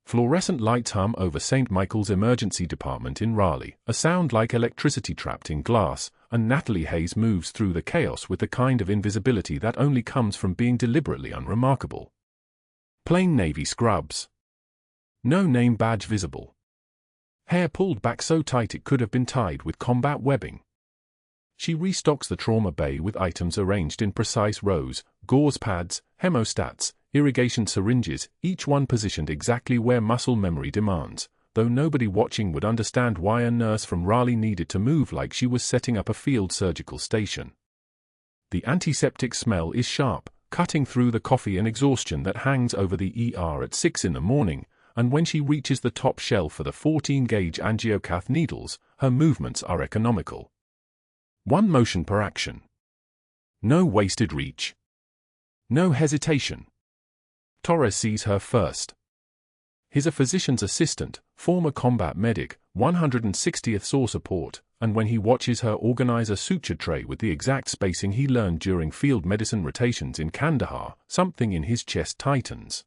Fluorescent lights hum over St. Michael's emergency department in Raleigh, a sound like electricity trapped in glass, and Natalie Hayes moves through the chaos with the kind of invisibility that only comes from being deliberately unremarkable. Plain navy scrubs. No name badge visible. Hair pulled back so tight it could have been tied with combat webbing. She restocks the trauma bay with items arranged in precise rows: gauze pads, hemostats, irrigation syringes, each one positioned exactly where muscle memory demands, though nobody watching would understand why a nurse from Raleigh needed to move like she was setting up a field surgical station. The antiseptic smell is sharp, cutting through the coffee and exhaustion that hangs over the ER at 6 in the morning, and when she reaches the top shelf for the 14-gauge angiocath needles, her movements are economical. One motion per action. No wasted reach. No hesitation. Torres sees her first. He's a physician's assistant, former combat medic, 160th SAW support, and when he watches her organize a suture tray with the exact spacing he learned during field medicine rotations in Kandahar, something in his chest tightens.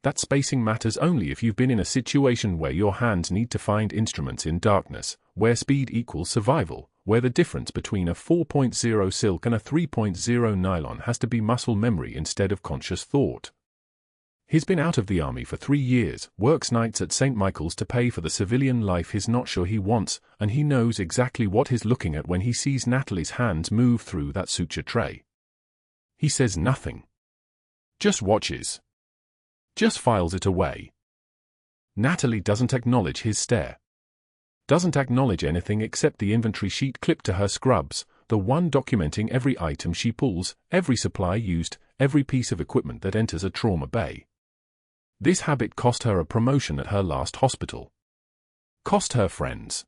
That spacing matters only if you've been in a situation where your hands need to find instruments in darkness, where speed equals survival, where the difference between a 4.0 silk and a 3.0 nylon has to be muscle memory instead of conscious thought. He's been out of the army for 3 years, works nights at St. Michael's to pay for the civilian life he's not sure he wants, and he knows exactly what he's looking at when he sees Natalie's hands move through that suture tray. He says nothing. Just watches. Just files it away. Natalie doesn't acknowledge his stare. Doesn't acknowledge anything except the inventory sheet clipped to her scrubs, the one documenting every item she pulls, every supply used, every piece of equipment that enters a trauma bay. This habit cost her a promotion at her last hospital. Cost her friends.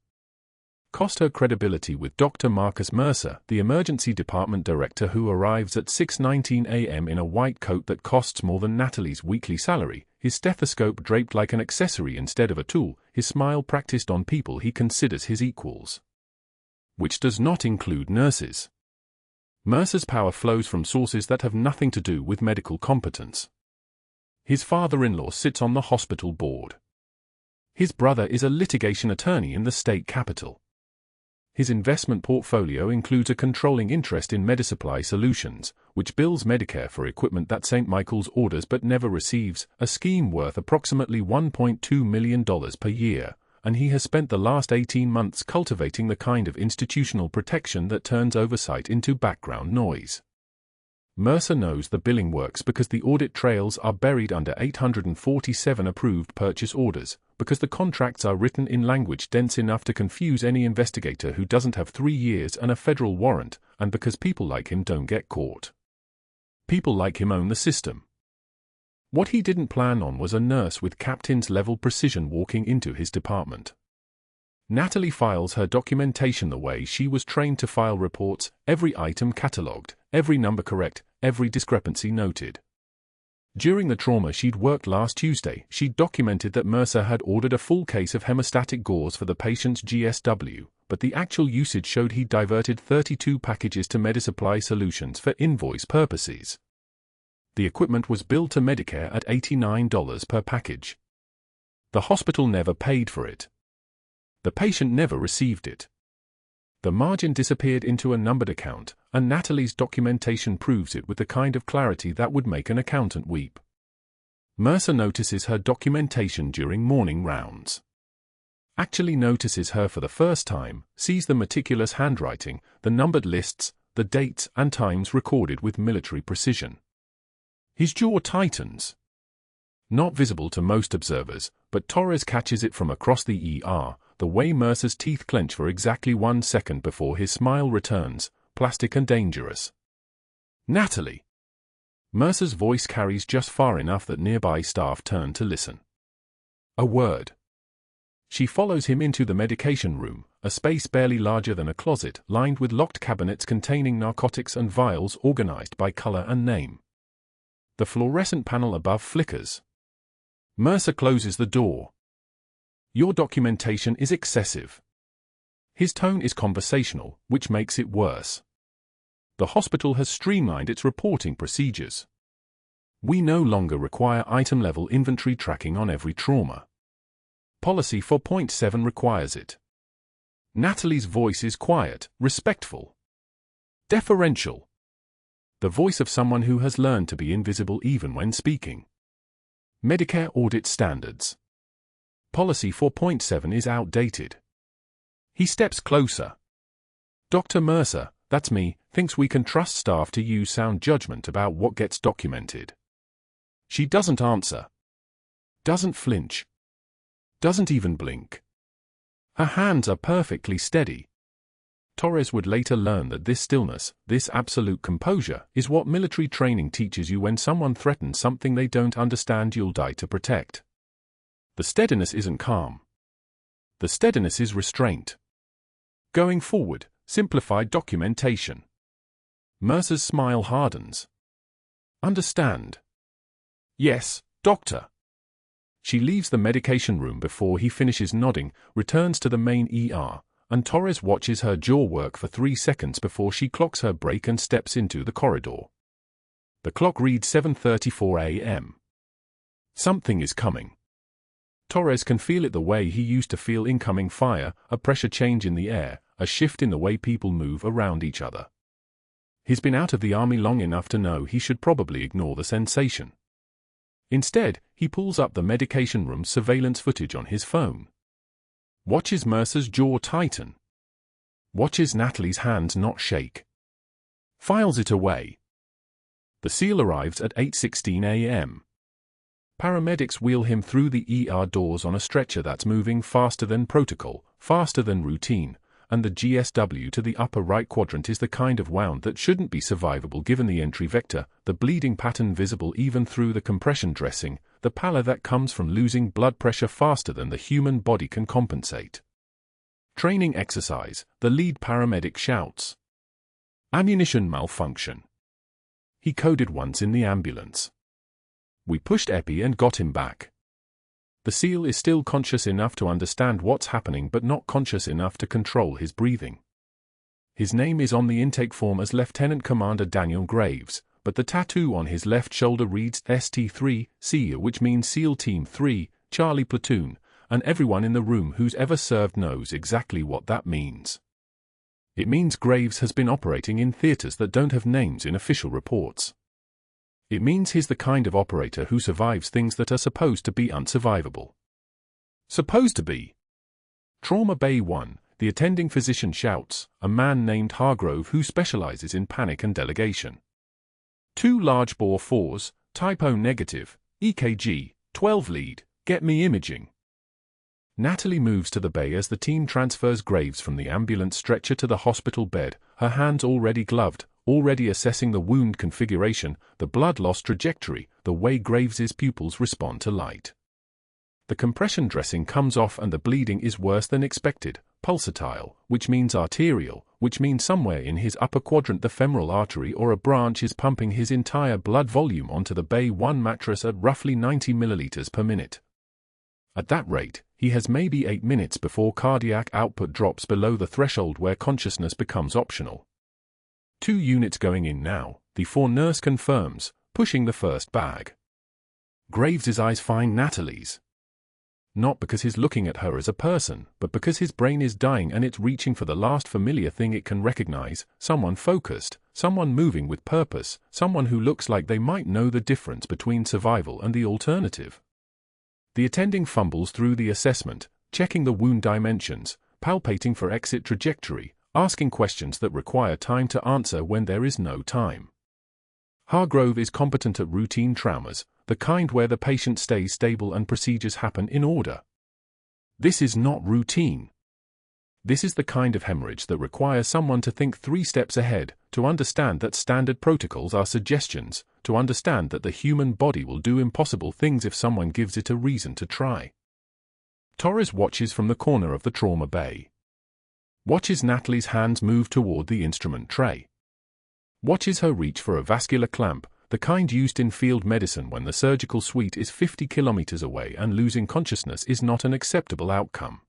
Cost her credibility with Dr. Marcus Mercer, the emergency department director who arrives at 6:19 a.m. in a white coat that costs more than Natalie's weekly salary, his stethoscope draped like an accessory instead of a tool, his smile practiced on people he considers his equals. Which does not include nurses. Mercer's power flows from sources that have nothing to do with medical competence. His father-in-law sits on the hospital board. His brother is a litigation attorney in the state capital. His investment portfolio includes a controlling interest in Medisupply Solutions, which bills Medicare for equipment that St. Michael's orders but never receives, a scheme worth approximately $1.2 million per year, and he has spent the last 18 months cultivating the kind of institutional protection that turns oversight into background noise. Mercer knows the billing works because the audit trails are buried under 847 approved purchase orders, because the contracts are written in language dense enough to confuse any investigator who doesn't have 3 years and a federal warrant, and because people like him don't get caught. People like him own the system. What he didn't plan on was a nurse with captain's-level precision walking into his department. Natalie files her documentation the way she was trained to file reports, every item catalogued, every number correct, every discrepancy noted. During the trauma she'd worked last Tuesday, she'd documented that Mercer had ordered a full case of hemostatic gauze for the patient's GSW, but the actual usage showed he'd diverted 32 packages to Medisupply Solutions for invoice purposes. The equipment was billed to Medicare at $89 per package. The hospital never paid for it. The patient never received it. The margin disappeared into a numbered account, and Natalie's documentation proves it with the kind of clarity that would make an accountant weep. Mercer notices her documentation during morning rounds. Actually notices her for the first time, sees the meticulous handwriting, the numbered lists, the dates and times recorded with military precision. His jaw tightens. Not visible to most observers, but Torres catches it from across the ER, the way Mercer's teeth clench for exactly 1 second before his smile returns, plastic and dangerous. Natalie! Mercer's voice carries just far enough that nearby staff turn to listen. A word. She follows him into the medication room, a space barely larger than a closet, lined with locked cabinets containing narcotics and vials organized by color and name. The fluorescent panel above flickers. Mercer closes the door. Your documentation is excessive. His tone is conversational, which makes it worse. The hospital has streamlined its reporting procedures. We no longer require item-level inventory tracking on every trauma. Policy 4.7 requires it. Natalie's voice is quiet, respectful, deferential. The voice of someone who has learned to be invisible even when speaking. Medicare audit standards. Policy 4.7 is outdated. He steps closer. Dr. Mercer, that's me, thinks we can trust staff to use sound judgment about what gets documented. She doesn't answer. Doesn't flinch. Doesn't even blink. Her hands are perfectly steady. Torres would later learn that this stillness, this absolute composure, is what military training teaches you when someone threatens something they don't understand you'll die to protect. The steadiness isn't calm. The steadiness is restraint. Going forward, simplified documentation. Mercer's smile hardens. Understand. Yes, doctor. She leaves the medication room before he finishes nodding, returns to the main ER, and Torres watches her jaw work for 3 seconds before she clocks her break and steps into the corridor. The clock reads 7:34 a.m. Something is coming. Torres can feel it the way he used to feel incoming fire, a pressure change in the air, a shift in the way people move around each other. He's been out of the army long enough to know he should probably ignore the sensation. Instead, he pulls up the medication room surveillance footage on his phone. Watches Mercer's jaw tighten. Watches Natalie's hands not shake. Files it away. The SEAL arrives at 8:16 a.m. Paramedics wheel him through the ER doors on a stretcher that's moving faster than protocol, faster than routine, and the GSW to the upper right quadrant is the kind of wound that shouldn't be survivable given the entry vector, the bleeding pattern visible even through the compression dressing, the pallor that comes from losing blood pressure faster than the human body can compensate. Training exercise, the lead paramedic shouts. Ammunition malfunction. He coded once in the ambulance. We pushed Epi and got him back. The SEAL is still conscious enough to understand what's happening but not conscious enough to control his breathing. His name is on the intake form as Lieutenant Commander Daniel Graves, but the tattoo on his left shoulder reads ST3, SEAL, which means SEAL Team 3, Charlie Platoon, and everyone in the room who's ever served knows exactly what that means. It means Graves has been operating in theaters that don't have names in official reports. It means he's the kind of operator who survives things that are supposed to be unsurvivable. Supposed to be. Trauma Bay 1, the attending physician shouts, a man named Hargrove who specializes in panic and delegation. 2 large bore 4s, type O negative, EKG, 12 lead, get me imaging. Natalie moves to the bay as the team transfers Graves from the ambulance stretcher to the hospital bed, her hands already gloved, already assessing the wound configuration, the blood loss trajectory, the way Graves's pupils respond to light. The compression dressing comes off and the bleeding is worse than expected, pulsatile, which means arterial, which means somewhere in his upper quadrant the femoral artery or a branch is pumping his entire blood volume onto the Bay 1 mattress at roughly 90 milliliters per minute. At that rate, he has maybe 8 minutes before cardiac output drops below the threshold where consciousness becomes optional. 2 units going in now, the 4 nurse confirms, pushing the first bag. Graves's eyes find Natalie's. Not because he's looking at her as a person, but because his brain is dying and it's reaching for the last familiar thing it can recognize, someone focused, someone moving with purpose, someone who looks like they might know the difference between survival and the alternative. The attending fumbles through the assessment, checking the wound dimensions, palpating for exit trajectory, asking questions that require time to answer when there is no time. Hargrove is competent at routine traumas, the kind where the patient stays stable and procedures happen in order. This is not routine. This is the kind of hemorrhage that requires someone to think 3 steps ahead, to understand that standard protocols are suggestions, to understand that the human body will do impossible things if someone gives it a reason to try. Torres watches from the corner of the trauma bay. Watches Natalie's hands move toward the instrument tray. Watches her reach for a vascular clamp, the kind used in field medicine when the surgical suite is 50 kilometers away and losing consciousness is not an acceptable outcome.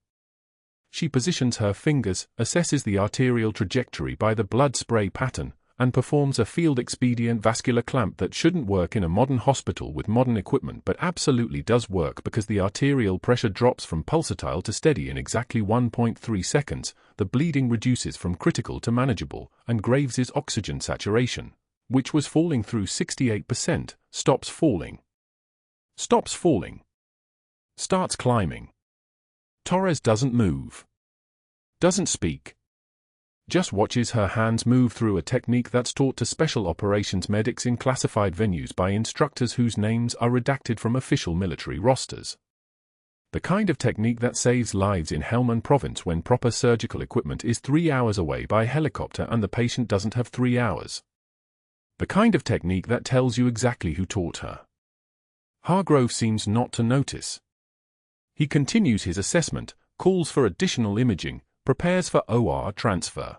She positions her fingers, assesses the arterial trajectory by the blood spray pattern, and performs a field-expedient vascular clamp that shouldn't work in a modern hospital with modern equipment but absolutely does work because the arterial pressure drops from pulsatile to steady in exactly 1.3 seconds, the bleeding reduces from critical to manageable, and Graves' oxygen saturation, which was falling through 68%, stops falling. Stops falling. Starts climbing. Torres doesn't move. Doesn't speak. Just watches her hands move through a technique that's taught to special operations medics in classified venues by instructors whose names are redacted from official military rosters. The kind of technique that saves lives in Helmand Province when proper surgical equipment is 3 hours away by helicopter and the patient doesn't have 3 hours. The kind of technique that tells you exactly who taught her. Hargrove seems not to notice. He continues his assessment, calls for additional imaging, prepares for OR transfer.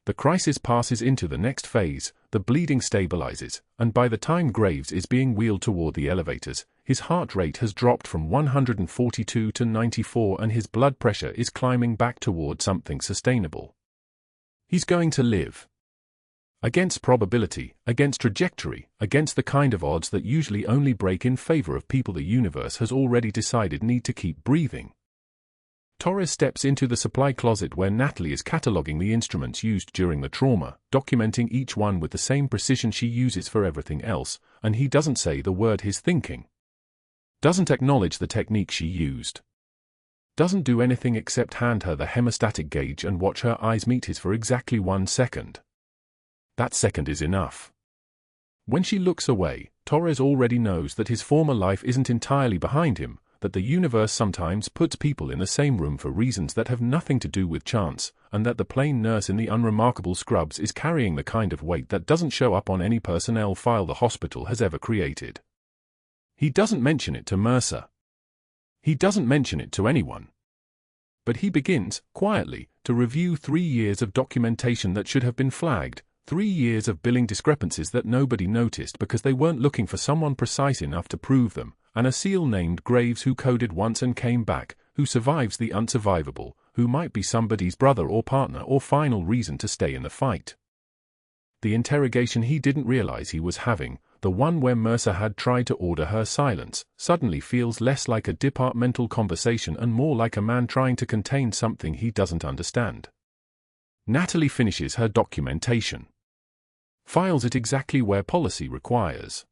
The crisis passes into the next phase, the bleeding stabilizes, and by the time Graves is being wheeled toward the elevators, his heart rate has dropped from 142 to 94 and his blood pressure is climbing back toward something sustainable. He's going to live. Against probability, against trajectory, against the kind of odds that usually only break in favor of people the universe has already decided need to keep breathing. Torres steps into the supply closet where Natalie is cataloging the instruments used during the trauma, documenting each one with the same precision she uses for everything else, and he doesn't say the word he's thinking. Doesn't acknowledge the technique she used. Doesn't do anything except hand her the hemostatic gauge and watch her eyes meet his for exactly 1 second. That second is enough. When she looks away, Torres already knows that his former life isn't entirely behind him, that the universe sometimes puts people in the same room for reasons that have nothing to do with chance, and that the plain nurse in the unremarkable scrubs is carrying the kind of weight that doesn't show up on any personnel file the hospital has ever created. He doesn't mention it to Mercer. He doesn't mention it to anyone. But he begins, quietly, to review 3 years of documentation that should have been flagged, 3 years of billing discrepancies that nobody noticed because they weren't looking for someone precise enough to prove them, and a SEAL named Graves who coded once and came back, who survives the unsurvivable, who might be somebody's brother or partner or final reason to stay in the fight. The interrogation he didn't realize he was having, the one where Mercer had tried to order her silence, suddenly feels less like a departmental conversation and more like a man trying to contain something he doesn't understand. Natalie finishes her documentation. Files it exactly where policy requires.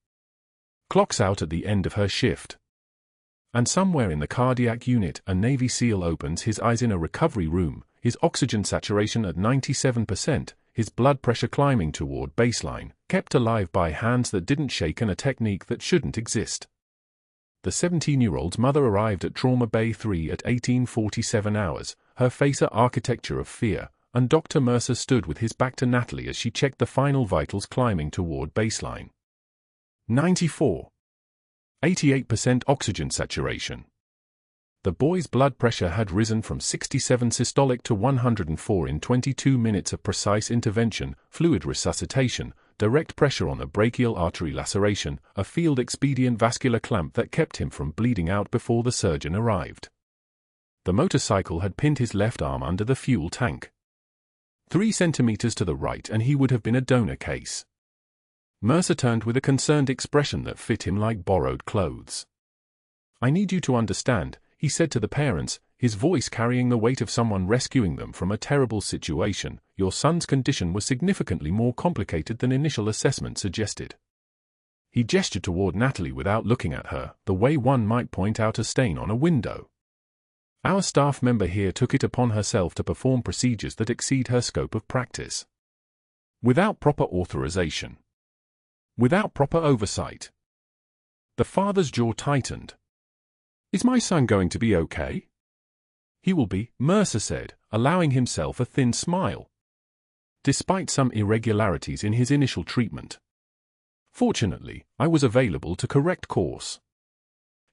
Clocks out at the end of her shift. And somewhere in the cardiac unit, a Navy SEAL opens his eyes in a recovery room, his oxygen saturation at 97%, his blood pressure climbing toward baseline, kept alive by hands that didn't shake and a technique that shouldn't exist. The 17-year-old's mother arrived at Trauma Bay 3 at 1847 hours, her face an architecture of fear, and Dr. Mercer stood with his back to Natalie as she checked the final vitals climbing toward baseline. 94. 88% oxygen saturation. The boy's blood pressure had risen from 67 systolic to 104 in 22 minutes of precise intervention, fluid resuscitation, direct pressure on a brachial artery laceration, a field-expedient vascular clamp that kept him from bleeding out before the surgeon arrived. The motorcycle had pinned his left arm under the fuel tank. 3 centimeters to the right and he would have been a donor case. Mercer turned with a concerned expression that fit him like borrowed clothes. "I need you to understand," he said to the parents, his voice carrying the weight of someone rescuing them from a terrible situation, "your son's condition was significantly more complicated than initial assessment suggested." He gestured toward Natalie without looking at her, the way one might point out a stain on a window. "Our staff member here took it upon herself to perform procedures that exceed her scope of practice. Without proper authorization. Without proper oversight." The father's jaw tightened. "Is my son going to be okay?" "He will be," Mercer said, allowing himself a thin smile. "Despite some irregularities in his initial treatment. Fortunately, I was available to correct course."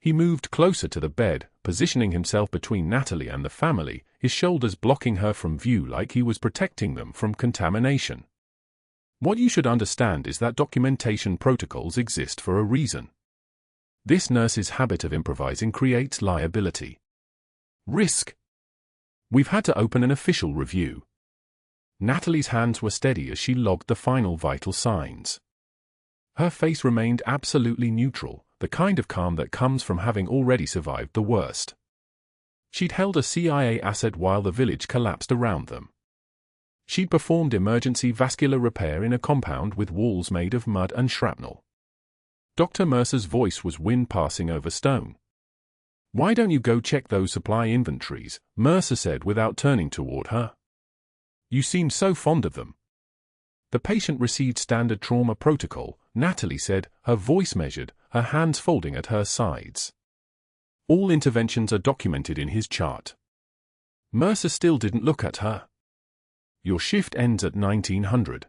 He moved closer to the bed, positioning himself between Natalie and the family, his shoulders blocking her from view like he was protecting them from contamination. "What you should understand is that documentation protocols exist for a reason. This nurse's habit of improvising creates liability. Risk. We've had to open an official review. Natalie's hands were steady as she logged the final vital signs. Her face remained absolutely neutral, the kind of calm that comes from having already survived the worst. She'd held a CIA asset while the village collapsed around them. She'd performed emergency vascular repair in a compound with walls made of mud and shrapnel. Dr. Mercer's voice was wind passing over stone. "Why don't you go check those supply inventories?" Mercer said without turning toward her. "You seem so fond of them." "The patient received standard trauma protocol," Natalie said, her voice measured, her hands folding at her sides. "All interventions are documented in his chart." Mercer still didn't look at her. "Your shift ends at 1900.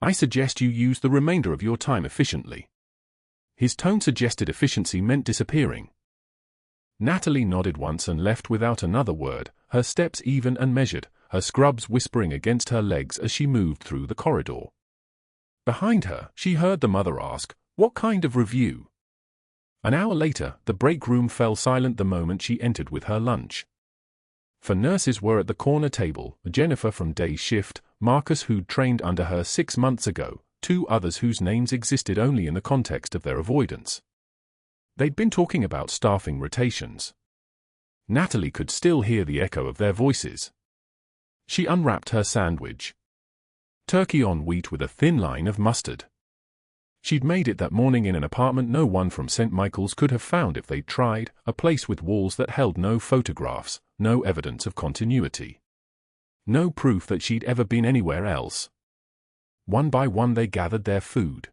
I suggest you use the remainder of your time efficiently." His tone suggested efficiency meant disappearing. Natalie nodded once and left without another word, her steps even and measured, her scrubs whispering against her legs as she moved through the corridor. Behind her, she heard the mother ask, "What kind of review?" An hour later, the break room fell silent the moment she entered with her lunch. 4 nurses were at the corner table, Jennifer from day shift, Marcus who'd trained under her 6 months ago, 2 others whose names existed only in the context of their avoidance. They'd been talking about staffing rotations. Natalie could still hear the echo of their voices. She unwrapped her sandwich. Turkey on wheat with a thin line of mustard. She'd made it that morning in an apartment no one from St. Michael's could have found if they'd tried, a place with walls that held no photographs, no evidence of continuity. No proof that she'd ever been anywhere else. One by one they gathered their food.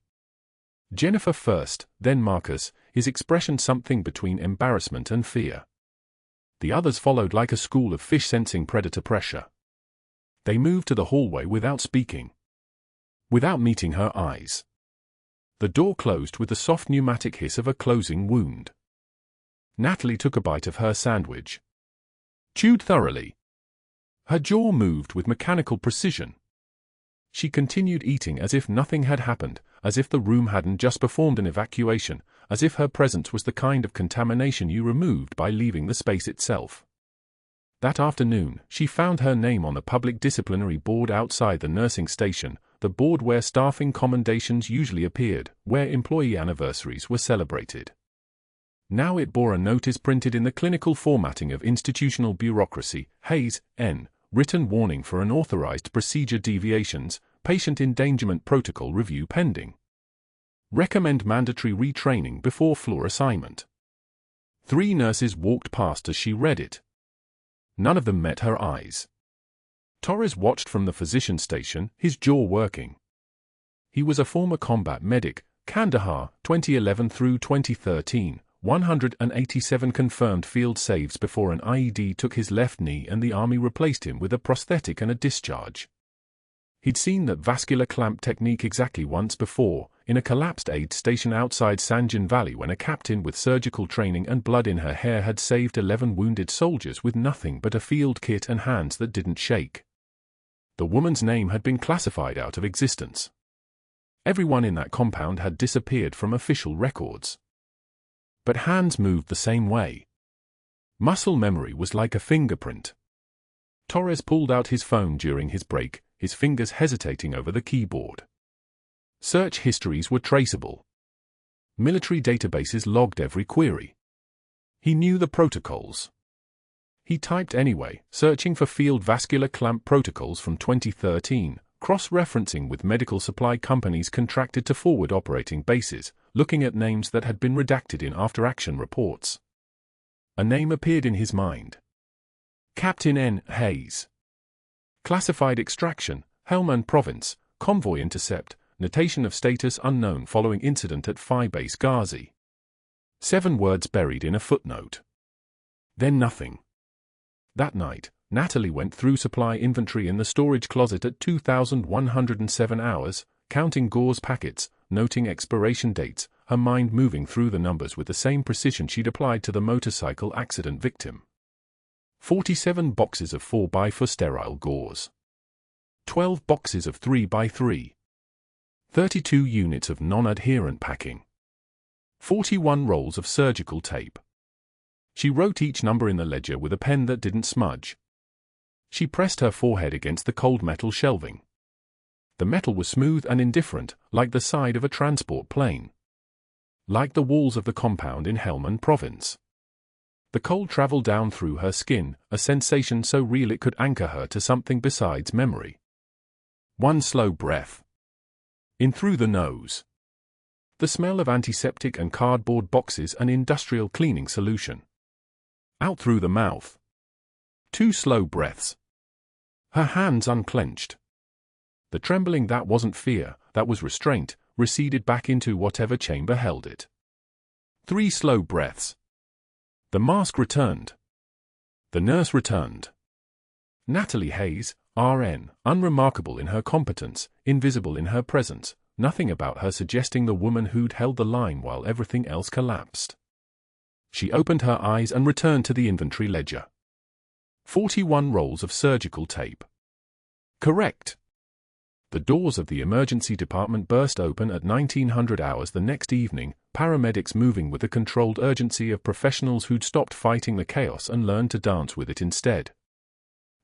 Jennifer first, then Marcus, his expression something between embarrassment and fear. The others followed like a school of fish sensing predator pressure. They moved to the hallway without speaking. Without meeting her eyes. The door closed with the soft pneumatic hiss of a closing wound. Natalie took a bite of her sandwich. Chewed thoroughly. Her jaw moved with mechanical precision. She continued eating as if nothing had happened, as if the room hadn't just performed an evacuation, as if her presence was the kind of contamination you removed by leaving the space itself. That afternoon, she found her name on the public disciplinary board outside the nursing station, the board where staffing commendations usually appeared, where employee anniversaries were celebrated. Now it bore a notice printed in the clinical formatting of institutional bureaucracy, Hayes, N., written warning for unauthorized procedure deviations, patient endangerment protocol review pending. Recommend mandatory retraining before floor assignment. 3 nurses walked past as she read it. None of them met her eyes. Torres watched from the physician station, his jaw working. He was a former combat medic, Kandahar, 2011 through 2013, 187 confirmed field saves before an IED took his left knee and the army replaced him with a prosthetic and a discharge. He'd seen that vascular clamp technique exactly once before, in a collapsed aid station outside Sanjan Valley when a captain with surgical training and blood in her hair had saved 11 wounded soldiers with nothing but a field kit and hands that didn't shake. The woman's name had been classified out of existence. Everyone in that compound had disappeared from official records. But hands moved the same way. Muscle memory was like a fingerprint. Torres pulled out his phone during his break, his fingers hesitating over the keyboard. Search histories were traceable. Military databases logged every query. He knew the protocols. He typed anyway, searching for field vascular clamp protocols from 2013, cross-referencing with medical supply companies contracted to forward operating bases, looking at names that had been redacted in after-action reports. A name appeared in his mind. Captain N. Hayes. Classified extraction, Helmand Province, convoy intercept, notation of status unknown following incident at Phi Base Ghazi. 7 words buried in a footnote. Then nothing. That night, Natalie went through supply inventory in the storage closet at 2,107 hours, counting gauze packets, noting expiration dates, her mind moving through the numbers with the same precision she'd applied to the motorcycle accident victim. 47 boxes of 4x4 sterile gauze. 12 boxes of 3x3. 32 units of non-adherent packing. 41 rolls of surgical tape. She wrote each number in the ledger with a pen that didn't smudge. She pressed her forehead against the cold metal shelving. The metal was smooth and indifferent, like the side of a transport plane. Like the walls of the compound in Helmand Province. The cold traveled down through her skin, a sensation so real it could anchor her to something besides memory. One slow breath. In through the nose. The smell of antiseptic and cardboard boxes and industrial cleaning solution. Out through the mouth. 2 slow breaths. Her hands unclenched. The trembling that wasn't fear, that was restraint, receded back into whatever chamber held it. 3 slow breaths. The mask returned. The nurse returned. Natalie Hayes, RN, unremarkable in her competence, invisible in her presence, nothing about her suggesting the woman who'd held the line while everything else collapsed. She opened her eyes and returned to the inventory ledger. 41 rolls of surgical tape. Correct. The doors of the emergency department burst open at 1900 hours the next evening, paramedics moving with the controlled urgency of professionals who'd stopped fighting the chaos and learned to dance with it instead.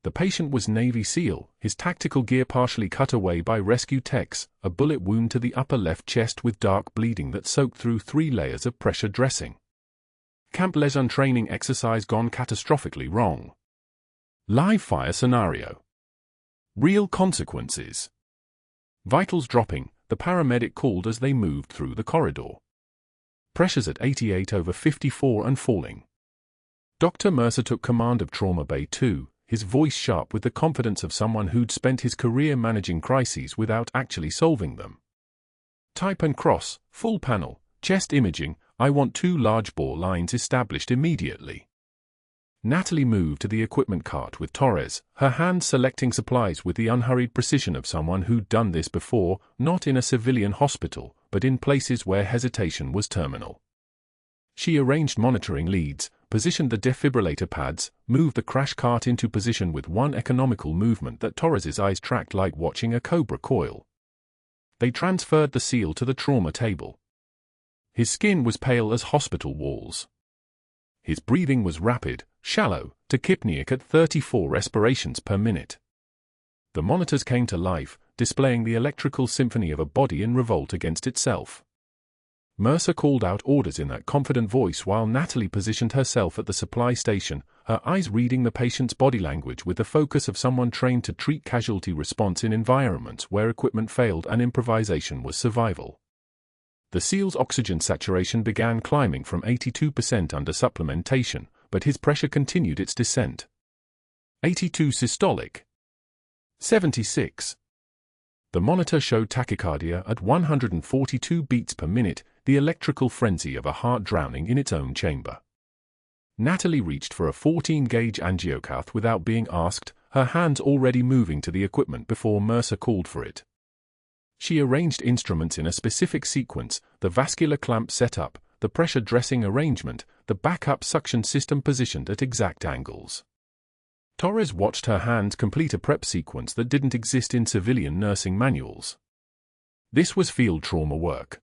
The patient was Navy SEAL, his tactical gear partially cut away by rescue techs, a bullet wound to the upper left chest with dark bleeding that soaked through 3 layers of pressure dressing. Camp liaison training exercise gone catastrophically wrong. Live fire scenario. Real consequences. Vitals dropping, the paramedic called as they moved through the corridor. Pressures at 88/54 and falling. Dr. Mercer took command of Trauma Bay 2, his voice sharp with the confidence of someone who'd spent his career managing crises without actually solving them. Type and cross, full panel, chest imaging, I want 2 large bore lines established immediately. Natalie moved to the equipment cart with Torres, her hands selecting supplies with the unhurried precision of someone who'd done this before, not in a civilian hospital, but in places where hesitation was terminal. She arranged monitoring leads, positioned the defibrillator pads, moved the crash cart into position with one economical movement that Torres's eyes tracked like watching a cobra coil. They transferred the SEAL to the trauma table. His skin was pale as hospital walls. His breathing was rapid, shallow, tachypneic at 34 respirations per minute. The monitors came to life, displaying the electrical symphony of a body in revolt against itself. Mercer called out orders in that confident voice while Natalie positioned herself at the supply station, her eyes reading the patient's body language with the focus of someone trained to treat casualty response in environments where equipment failed and improvisation was survival. The SEAL's oxygen saturation began climbing from 82% under supplementation, but his pressure continued its descent. 82 systolic. 76. The monitor showed tachycardia at 142 beats per minute, the electrical frenzy of a heart drowning in its own chamber. Natalie reached for a 14-gauge angiocath without being asked, her hands already moving to the equipment before Mercer called for it. She arranged instruments in a specific sequence, the vascular clamp set up, the pressure dressing arrangement, the backup suction system positioned at exact angles. Torres watched her hands complete a prep sequence that didn't exist in civilian nursing manuals. This was field trauma work.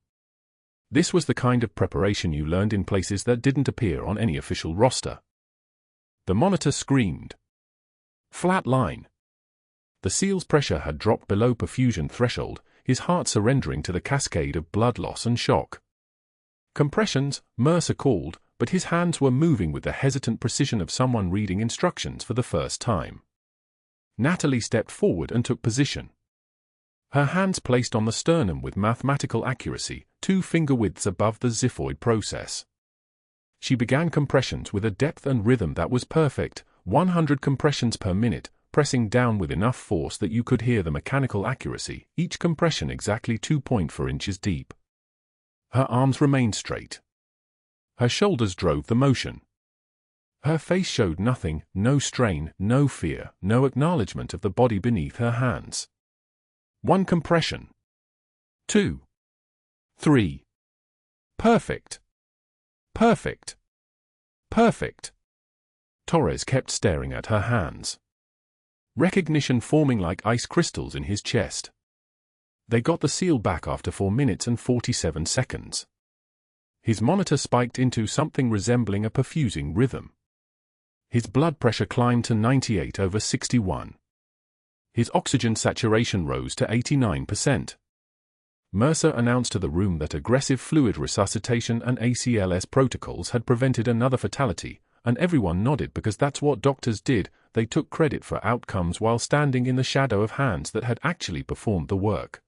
This was the kind of preparation you learned in places that didn't appear on any official roster. The monitor screamed. Flat line. The SEAL's pressure had dropped below perfusion threshold, his heart surrendering to the cascade of blood loss and shock. Compressions, Mercer called, but his hands were moving with the hesitant precision of someone reading instructions for the first time. Natalie stepped forward and took position. Her hands placed on the sternum with mathematical accuracy, 2 finger widths above the xiphoid process. She began compressions with a depth and rhythm that was perfect, 100 compressions per minute, pressing down with enough force that you could hear the mechanical accuracy, each compression exactly 2.4 inches deep. Her arms remained straight. Her shoulders drove the motion. Her face showed nothing, no strain, no fear, no acknowledgement of the body beneath her hands. 1 compression. 2. 3. Perfect. Perfect. Perfect. Torres kept staring at her hands. Recognition forming like ice crystals in his chest. They got the SEAL back after 4 minutes and 47 seconds. His monitor spiked into something resembling a perfusing rhythm. His blood pressure climbed to 98/61. His oxygen saturation rose to 89%. Mercer announced to the room that aggressive fluid resuscitation and ACLS protocols had prevented another fatality, and everyone nodded because that's what doctors did. They took credit for outcomes while standing in the shadow of hands that had actually performed the work.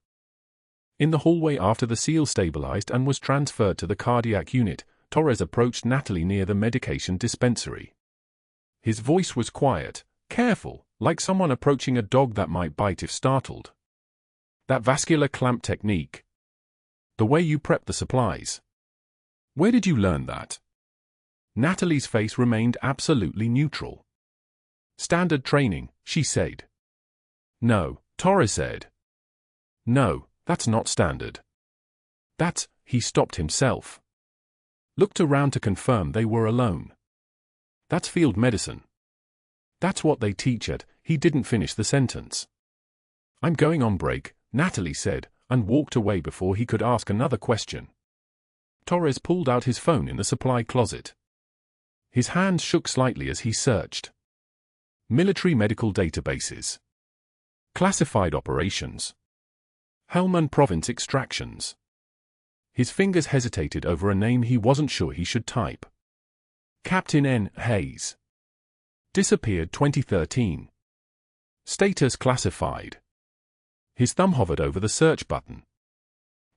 In the hallway after the seal stabilized and was transferred to the cardiac unit, Torres approached Natalie near the medication dispensary. His voice was quiet, careful, like someone approaching a dog that might bite if startled. That vascular clamp technique. The way you prep the supplies. Where did you learn that? Natalie's face remained absolutely neutral. Standard training, she said. No, Torres said. No, that's not standard. He stopped himself. Looked around to confirm they were alone. That's field medicine. That's what they teach at. He didn't finish the sentence. I'm going on break, Natalie said, and walked away before he could ask another question. Torres pulled out his phone in the supply closet. His hands shook slightly as he searched. Military medical databases. Classified operations. Helmand Province extractions. His fingers hesitated over a name he wasn't sure he should type. Captain N. Hayes. Disappeared 2013. Status classified. His thumb hovered over the search button.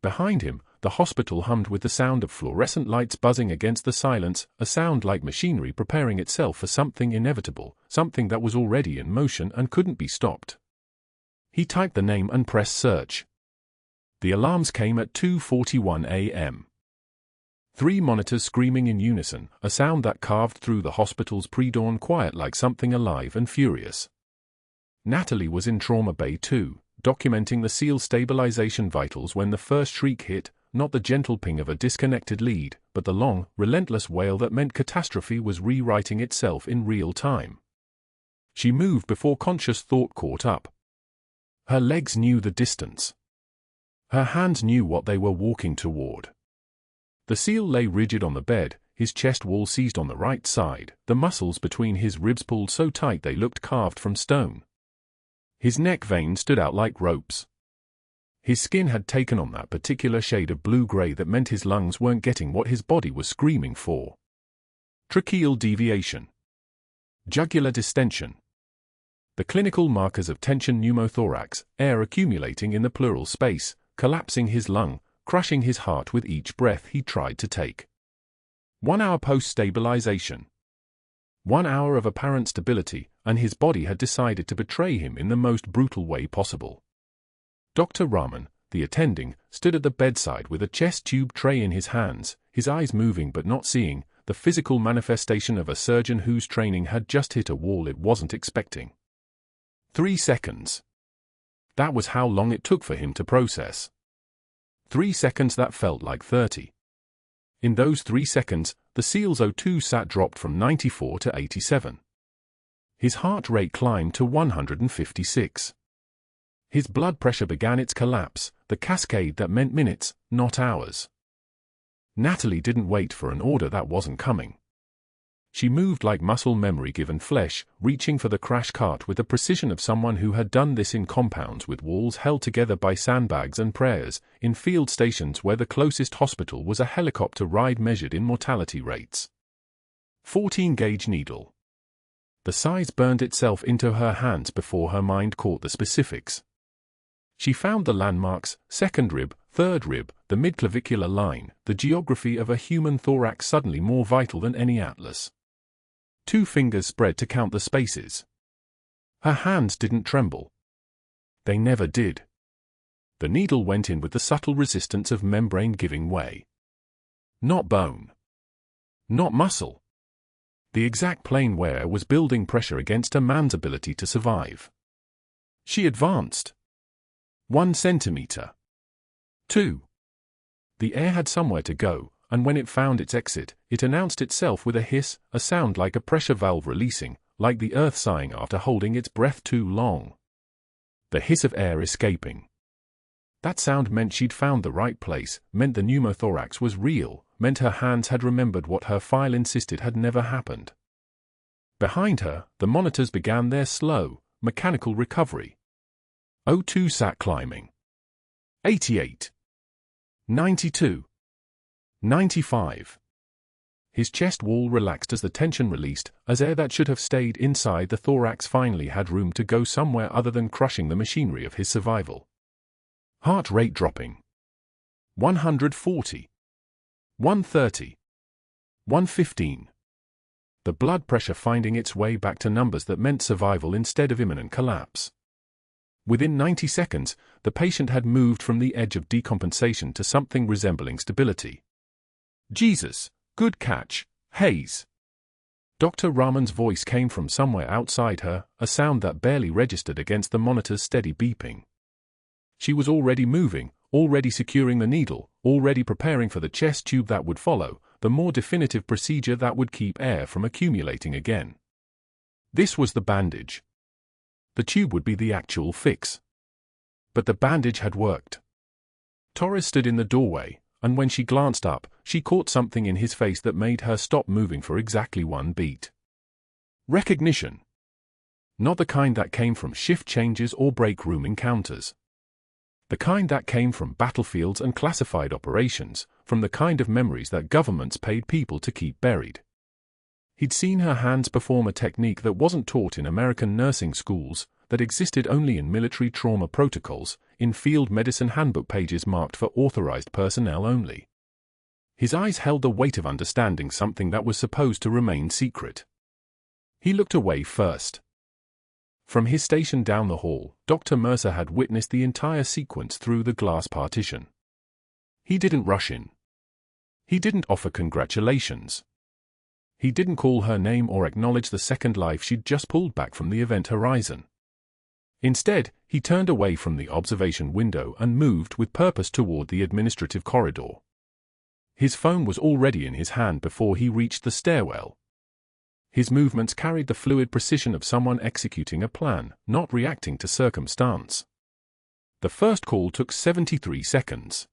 Behind him, the hospital hummed with the sound of fluorescent lights buzzing against the silence, a sound like machinery preparing itself for something inevitable, something that was already in motion and couldn't be stopped. He typed the name and pressed search. The alarms came at 2:41 a.m. 3 monitors screaming in unison, a sound that carved through the hospital's pre-dawn quiet like something alive and furious. Natalie was in trauma bay too, documenting the SEAL stabilization vitals when the first shriek hit, not the gentle ping of a disconnected lead, but the long, relentless wail that meant catastrophe was rewriting itself in real time. She moved before conscious thought caught up. Her legs knew the distance. Her hands knew what they were walking toward. The SEAL lay rigid on the bed, his chest wall seized on the right side, the muscles between his ribs pulled so tight they looked carved from stone. His neck veins stood out like ropes. His skin had taken on that particular shade of blue-gray that meant his lungs weren't getting what his body was screaming for. Tracheal deviation. Jugular distension. The clinical markers of tension pneumothorax, air accumulating in the pleural space, collapsing his lung, crushing his heart with each breath he tried to take. 1 hour post-stabilization. 1 hour of apparent stability, and his body had decided to betray him in the most brutal way possible. Dr. Rahman, the attending, stood at the bedside with a chest tube tray in his hands, his eyes moving but not seeing, the physical manifestation of a surgeon whose training had just hit a wall it wasn't expecting. 3 seconds. That was how long it took for him to process. 3 seconds that felt like 30. In those 3 seconds, the SEAL's O2 sat dropped from 94 to 87. His heart rate climbed to 156. His blood pressure began its collapse, the cascade that meant minutes, not hours. Natalie didn't wait for an order that wasn't coming. She moved like muscle memory given flesh, reaching for the crash cart with the precision of someone who had done this in compounds with walls held together by sandbags and prayers, in field stations where the closest hospital was a helicopter ride measured in mortality rates. 14-gauge needle. The size burned itself into her hands before her mind caught the specifics. She found the landmarks, second rib, third rib, the midclavicular line, the geography of a human thorax suddenly more vital than any atlas. 2 fingers spread to count the spaces. Her hands didn't tremble. They never did. The needle went in with the subtle resistance of membrane giving way. Not bone. Not muscle. The exact plane where was building pressure against a man's ability to survive. She advanced. 1 centimeter. 2. The air had somewhere to go, and when it found its exit, it announced itself with a hiss, a sound like a pressure valve releasing, like the earth sighing after holding its breath too long. The hiss of air escaping. That sound meant she'd found the right place, meant the pneumothorax was real, meant her hands had remembered what her file insisted had never happened. Behind her, the monitors began their slow, mechanical recovery. O2 sat climbing. 88. 92. 95. His chest wall relaxed as the tension released, as air that should have stayed inside the thorax finally had room to go somewhere other than crushing the machinery of his survival. Heart rate dropping. 140. 130. 115. The blood pressure finding its way back to numbers that meant survival instead of imminent collapse. Within 90 seconds, the patient had moved from the edge of decompensation to something resembling stability. Jesus, good catch, Hayes. Dr. Rahman's voice came from somewhere outside her, a sound that barely registered against the monitor's steady beeping. She was already moving, already securing the needle, already preparing for the chest tube that would follow, the more definitive procedure that would keep air from accumulating again. This was the bandage. The tube would be the actual fix. But the bandage had worked. Torres stood in the doorway, and when she glanced up, she caught something in his face that made her stop moving for exactly one beat. Recognition. Not the kind that came from shift changes or break room encounters. The kind that came from battlefields and classified operations, from the kind of memories that governments paid people to keep buried. He'd seen her hands perform a technique that wasn't taught in American nursing schools, that existed only in military trauma protocols, in field medicine handbook pages marked for authorized personnel only. His eyes held the weight of understanding something that was supposed to remain secret. He looked away first. From his station down the hall, Dr. Mercer had witnessed the entire sequence through the glass partition. He didn't rush in. He didn't offer congratulations. He didn't call her name or acknowledge the second life she'd just pulled back from the event horizon. Instead, he turned away from the observation window and moved with purpose toward the administrative corridor. His phone was already in his hand before he reached the stairwell. His movements carried the fluid precision of someone executing a plan, not reacting to circumstance. The first call took 73 seconds.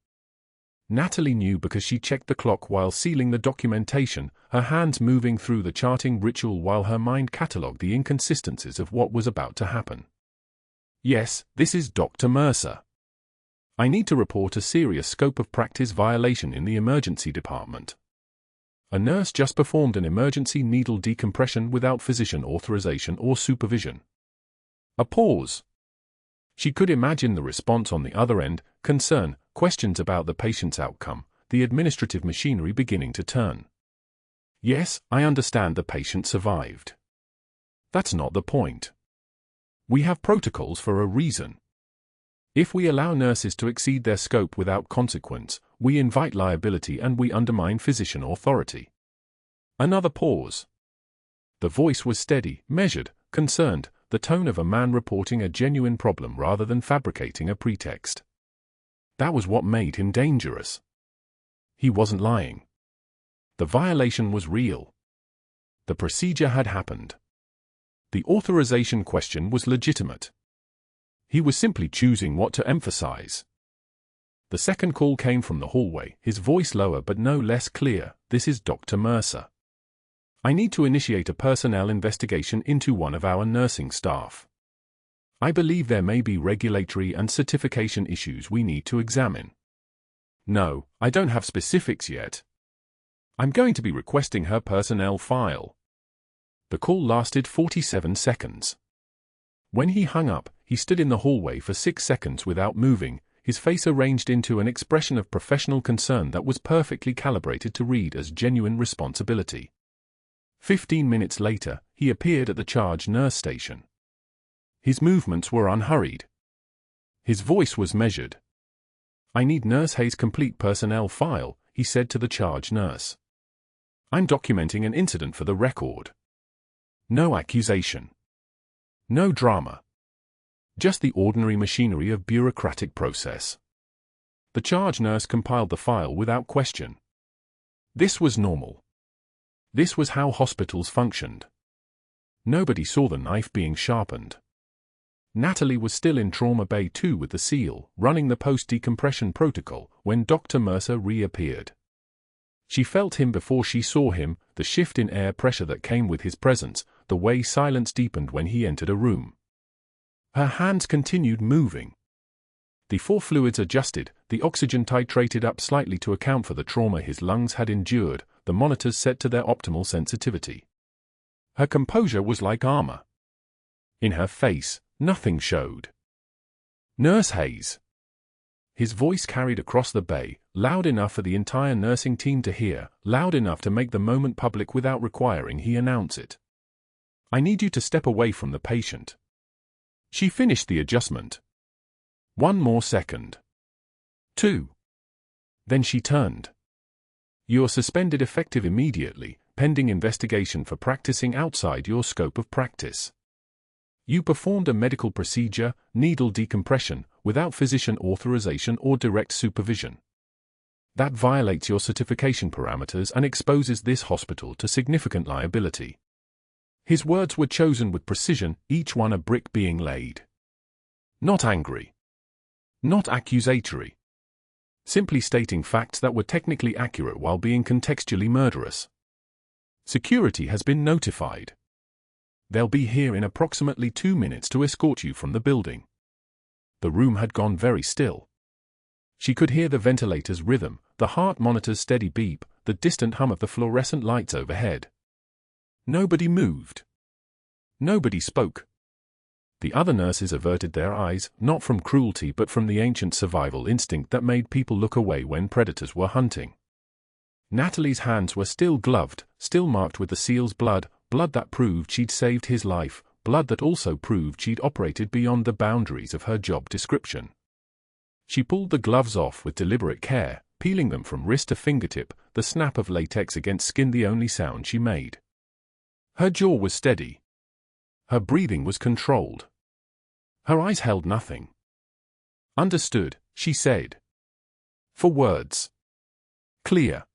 Natalie knew because she checked the clock while sealing the documentation, her hands moving through the charting ritual while her mind catalogued the inconsistencies of what was about to happen. Yes, this is Dr. Mercer. I need to report a serious scope of practice violation in the emergency department. A nurse just performed an emergency needle decompression without physician authorization or supervision. A pause. She could imagine the response on the other end, concern, questions about the patient's outcome, the administrative machinery beginning to turn. Yes, I understand the patient survived. That's not the point. We have protocols for a reason. If we allow nurses to exceed their scope without consequence, we invite liability and we undermine physician authority. Another pause. The voice was steady, measured, concerned, the tone of a man reporting a genuine problem rather than fabricating a pretext. That was what made him dangerous. He wasn't lying. The violation was real. The procedure had happened. The authorization question was legitimate. He was simply choosing what to emphasize. The second call came from the hallway, his voice lower but no less clear. This is Dr. Mercer. I need to initiate a personnel investigation into one of our nursing staff. I believe there may be regulatory and certification issues we need to examine. No, I don't have specifics yet. I'm going to be requesting her personnel file. The call lasted 47 seconds. When he hung up, he stood in the hallway for 6 seconds without moving, his face arranged into an expression of professional concern that was perfectly calibrated to read as genuine responsibility. 15 minutes later, he appeared at the charge nurse station. His movements were unhurried. His voice was measured. I need Nurse Hayes' complete personnel file, he said to the charge nurse. I'm documenting an incident for the record. No accusation. No drama. Just the ordinary machinery of bureaucratic process. The charge nurse compiled the file without question. This was normal. This was how hospitals functioned. Nobody saw the knife being sharpened. Natalie was still in Trauma Bay 2 with the SEAL, running the post-decompression protocol, when Dr. Mercer reappeared. She felt him before she saw him, the shift in air pressure that came with his presence, the way silence deepened when he entered a room. Her hands continued moving. The four fluids adjusted, the oxygen titrated up slightly to account for the trauma his lungs had endured, the monitors set to their optimal sensitivity. Her composure was like armor. In her face, nothing showed. "Nurse Hayes." His voice carried across the bay, loud enough for the entire nursing team to hear, loud enough to make the moment public without requiring he announce it. "I need you to step away from the patient." She finished the adjustment. "One more second. 2. Then she turned. "You're suspended effective immediately, pending investigation for practicing outside your scope of practice. You performed a medical procedure, needle decompression, without physician authorization or direct supervision. That violates your certification parameters and exposes this hospital to significant liability." His words were chosen with precision, each one a brick being laid. Not angry. Not accusatory. Simply stating facts that were technically accurate while being contextually murderous. "Security has been notified. They'll be here in approximately 2 minutes to escort you from the building." The room had gone very still. She could hear the ventilator's rhythm, the heart monitor's steady beep, the distant hum of the fluorescent lights overhead. Nobody moved. Nobody spoke. The other nurses averted their eyes, not from cruelty but from the ancient survival instinct that made people look away when predators were hunting. Natalie's hands were still gloved, still marked with the SEAL's blood, blood that proved she'd saved his life, blood that also proved she'd operated beyond the boundaries of her job description. She pulled the gloves off with deliberate care, peeling them from wrist to fingertip, the snap of latex against skin the only sound she made. Her jaw was steady. Her breathing was controlled. Her eyes held nothing. "Understood," she said. 4 words. Clear.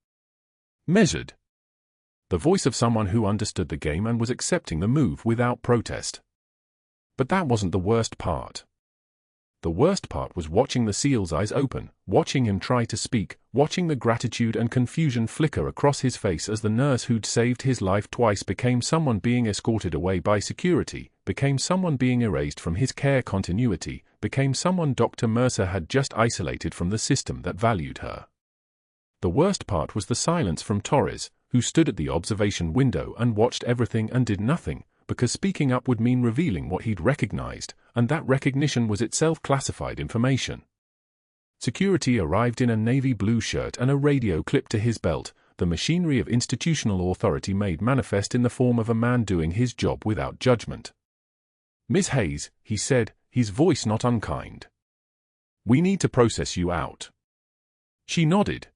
Measured. The voice of someone who understood the game and was accepting the move without protest. But that wasn't the worst part. The worst part was watching the SEAL's eyes open, watching him try to speak, watching the gratitude and confusion flicker across his face as the nurse who'd saved his life twice became someone being escorted away by security, became someone being erased from his care continuity, became someone Dr. Mercer had just isolated from the system that valued her. The worst part was the silence from Torres, who stood at the observation window and watched everything and did nothing, because speaking up would mean revealing what he'd recognized, and that recognition was itself classified information. Security arrived in a navy blue shirt and a radio clipped to his belt, the machinery of institutional authority made manifest in the form of a man doing his job without judgment. "Miss Hayes," he said, his voice not unkind. "We need to process you out." She nodded.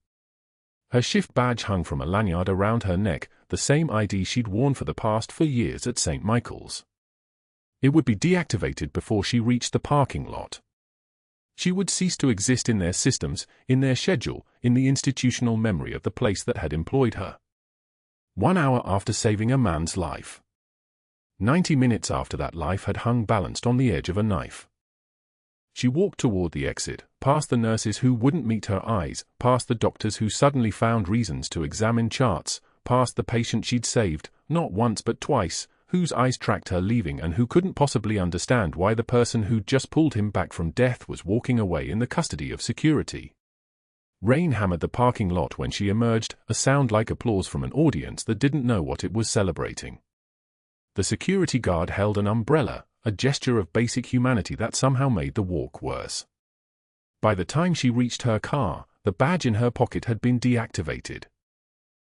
Her shift badge hung from a lanyard around her neck, the same ID she'd worn for the past 4 years at St. Michael's. It would be deactivated before she reached the parking lot. She would cease to exist in their systems, in their schedule, in the institutional memory of the place that had employed her. 1 hour after saving a man's life. 90 minutes after that life had hung balanced on the edge of a knife. She walked toward the exit, past the nurses who wouldn't meet her eyes, past the doctors who suddenly found reasons to examine charts, past the patient she'd saved, not once but twice, whose eyes tracked her leaving and who couldn't possibly understand why the person who'd just pulled him back from death was walking away in the custody of security. Rain hammered the parking lot when she emerged, a sound like applause from an audience that didn't know what it was celebrating. The security guard held an umbrella, a gesture of basic humanity that somehow made the walk worse. By the time she reached her car, the badge in her pocket had been deactivated.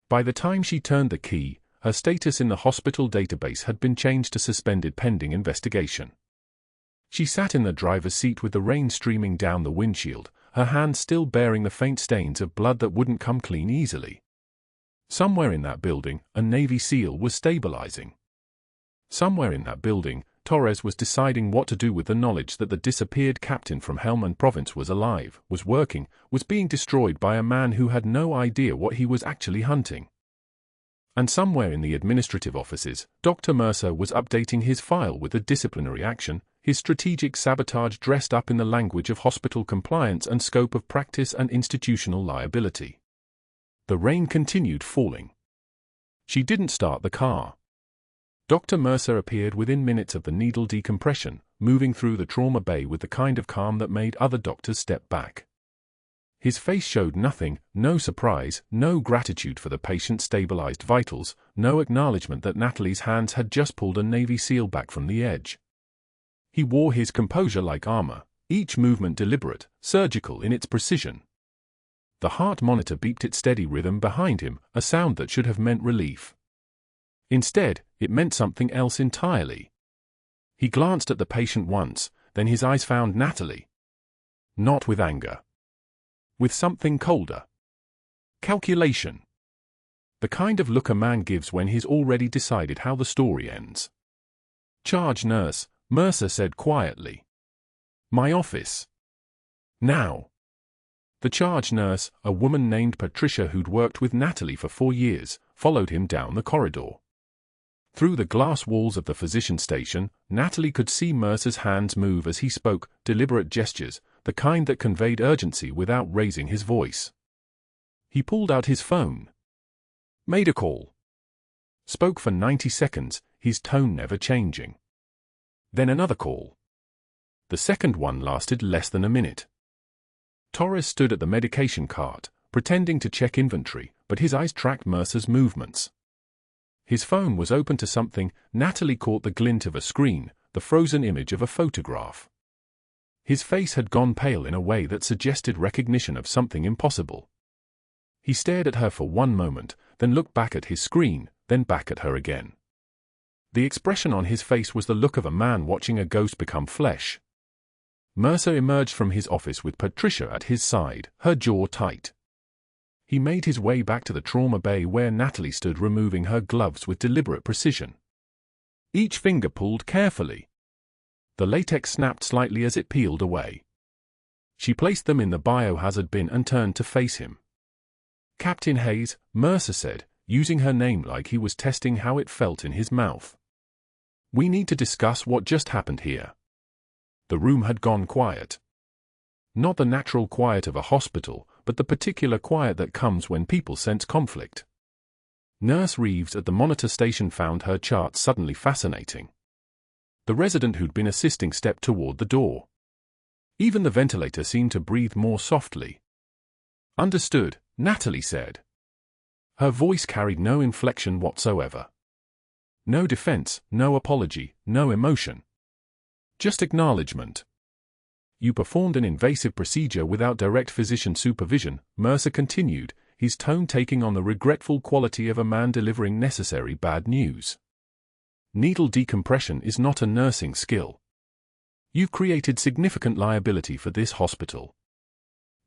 By the time she turned the key, her status in the hospital database had been changed to suspended pending investigation. She sat in the driver's seat with the rain streaming down the windshield, her hands still bearing the faint stains of blood that wouldn't come clean easily. Somewhere in that building, a Navy SEAL was stabilizing. Somewhere in that building, Torres was deciding what to do with the knowledge that the disappeared captain from Helmand Province was alive, was working, was being destroyed by a man who had no idea what he was actually hunting. And somewhere in the administrative offices, Dr. Mercer was updating his file with the disciplinary action, his strategic sabotage dressed up in the language of hospital compliance and scope of practice and institutional liability. The rain continued falling. She didn't start the car. Dr. Mercer appeared within minutes of the needle decompression, moving through the trauma bay with the kind of calm that made other doctors step back. His face showed nothing, no surprise, no gratitude for the patient's stabilized vitals, no acknowledgement that Natalie's hands had just pulled a Navy SEAL back from the edge. He wore his composure like armor, each movement deliberate, surgical in its precision. The heart monitor beeped its steady rhythm behind him, a sound that should have meant relief. Instead, it meant something else entirely. He glanced at the patient once, then his eyes found Natalie. Not with anger. With something colder. Calculation. The kind of look a man gives when he's already decided how the story ends. "Charge nurse," Mercer said quietly. "My office." "Now." The charge nurse, a woman named Patricia who'd worked with Natalie for 4 years, followed him down the corridor. Through the glass walls of the physician station, Natalie could see Mercer's hands move as he spoke, deliberate gestures, the kind that conveyed urgency without raising his voice. He pulled out his phone. Made a call. Spoke for 90 seconds, his tone never changing. Then another call. The second one lasted less than a minute. Torres stood at the medication cart, pretending to check inventory, but his eyes tracked Mercer's movements. His phone was open to something. Natalie caught the glint of a screen, the frozen image of a photograph. His face had gone pale in a way that suggested recognition of something impossible. He stared at her for one moment, then looked back at his screen, then back at her again. The expression on his face was the look of a man watching a ghost become flesh. Mercer emerged from his office with Patricia at his side, her jaw tight. He made his way back to the trauma bay where Natalie stood removing her gloves with deliberate precision. Each finger pulled carefully. The latex snapped slightly as it peeled away. She placed them in the biohazard bin and turned to face him. "Captain Hayes," Mercer said, using her name like he was testing how it felt in his mouth. "We need to discuss what just happened here." The room had gone quiet. Not the natural quiet of a hospital, but the particular quiet that comes when people sense conflict. Nurse Reeves at the monitor station found her chart suddenly fascinating. The resident who'd been assisting stepped toward the door. Even the ventilator seemed to breathe more softly. "Understood," Natalie said. Her voice carried no inflection whatsoever. No defense, no apology, no emotion. Just acknowledgement. "You performed an invasive procedure without direct physician supervision," Mercer continued, his tone taking on the regretful quality of a man delivering necessary bad news. "Needle decompression is not a nursing skill. You've created significant liability for this hospital."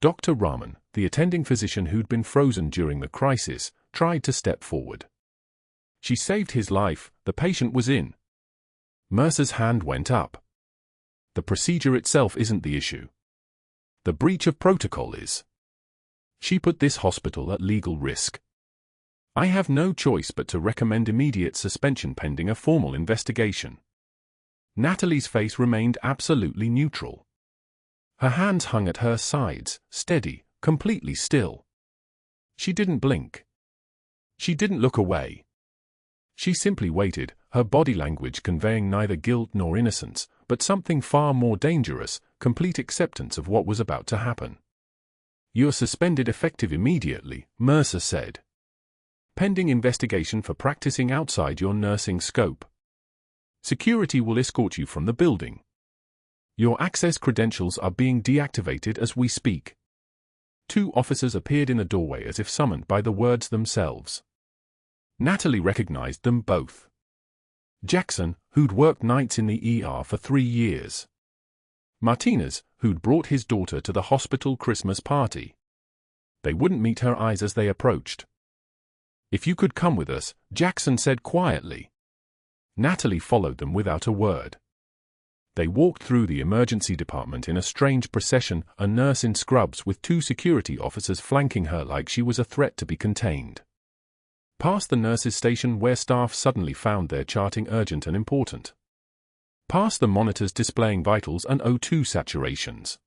Dr. Rahman, the attending physician who'd been frozen during the crisis, tried to step forward. "She saved his life, the patient was in." Mercer's hand went up. "The procedure itself isn't the issue. The breach of protocol is. She put this hospital at legal risk. I have no choice but to recommend immediate suspension pending a formal investigation." Natalie's face remained absolutely neutral. Her hands hung at her sides, steady, completely still. She didn't blink. She didn't look away. She simply waited, her body language conveying neither guilt nor innocence, but something far more dangerous, complete acceptance of what was about to happen. "You're suspended effective immediately," Mercer said. "Pending investigation for practicing outside your nursing scope. Security will escort you from the building. Your access credentials are being deactivated as we speak." 2 officers appeared in the doorway as if summoned by the words themselves. Natalie recognized them both. Jackson, who'd worked nights in the ER for 3 years. Martinez, who'd brought his daughter to the hospital Christmas party. They wouldn't meet her eyes as they approached. "If you could come with us," Jackson said quietly. Natalie followed them without a word. They walked through the emergency department in a strange procession, a nurse in scrubs with 2 security officers flanking her like she was a threat to be contained. Past the nurses' station where staff suddenly found their charting urgent and important. Past the monitors displaying vitals and O2 saturations.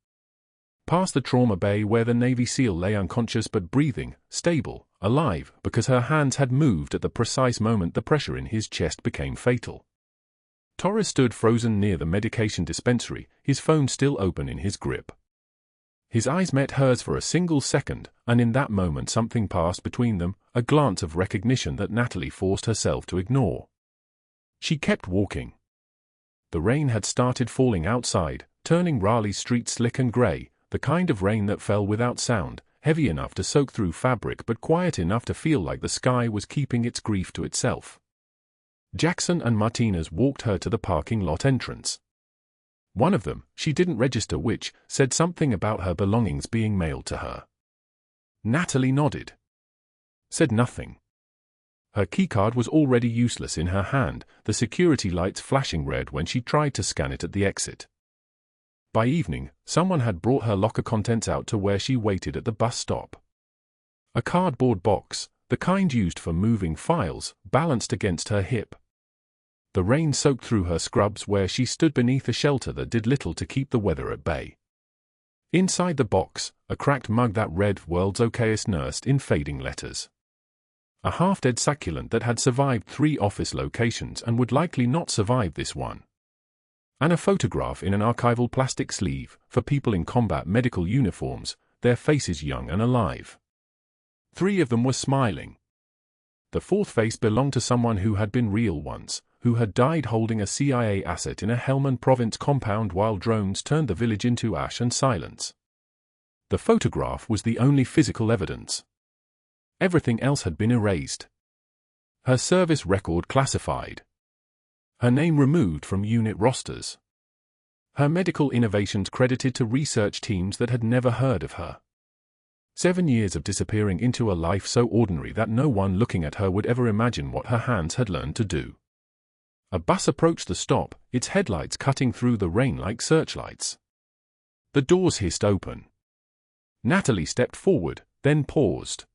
past the trauma bay where the Navy SEAL lay unconscious but breathing, stable, alive, because her hands had moved at the precise moment the pressure in his chest became fatal. Torres stood frozen near the medication dispensary, his phone still open in his grip. His eyes met hers for a single second, and in that moment something passed between them, a glance of recognition that Natalie forced herself to ignore. She kept walking. The rain had started falling outside, turning Raleigh's streets slick and grey, the kind of rain that fell without sound, heavy enough to soak through fabric but quiet enough to feel like the sky was keeping its grief to itself. Jackson and Martinez walked her to the parking lot entrance. One of them, she didn't register which, said something about her belongings being mailed to her. Natalie nodded. Said nothing. Her keycard was already useless in her hand, the security lights flashing red when she tried to scan it at the exit. By evening, someone had brought her locker contents out to where she waited at the bus stop. A cardboard box, the kind used for moving files, balanced against her hip. The rain soaked through her scrubs where she stood beneath a shelter that did little to keep the weather at bay. Inside the box, a cracked mug that read "World's Okayest Nursed" in fading letters. A half-dead succulent that had survived 3 office locations and would likely not survive this one. And a photograph in an archival plastic sleeve, for people in combat medical uniforms, their faces young and alive. 3 of them were smiling. The 4th face belonged to someone who had been real once, who had died holding a CIA asset in a Helmand province compound while drones turned the village into ash and silence. The photograph was the only physical evidence. Everything else had been erased. Her service record classified. Her name removed from unit rosters. Her medical innovations credited to research teams that had never heard of her. 7 years of disappearing into a life so ordinary that no one looking at her would ever imagine what her hands had learned to do. A bus approached the stop, its headlights cutting through the rain like searchlights. The doors hissed open. Natalie stepped forward, then paused.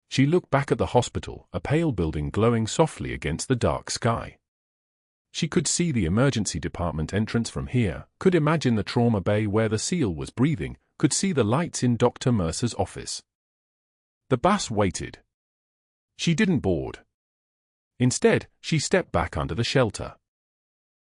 She looked back at the hospital, a pale building glowing softly against the dark sky. She could see the emergency department entrance from here, could imagine the trauma bay where the SEAL was breathing, could see the lights in Dr. Mercer's office. The bus waited. She didn't board. Instead, she stepped back under the shelter.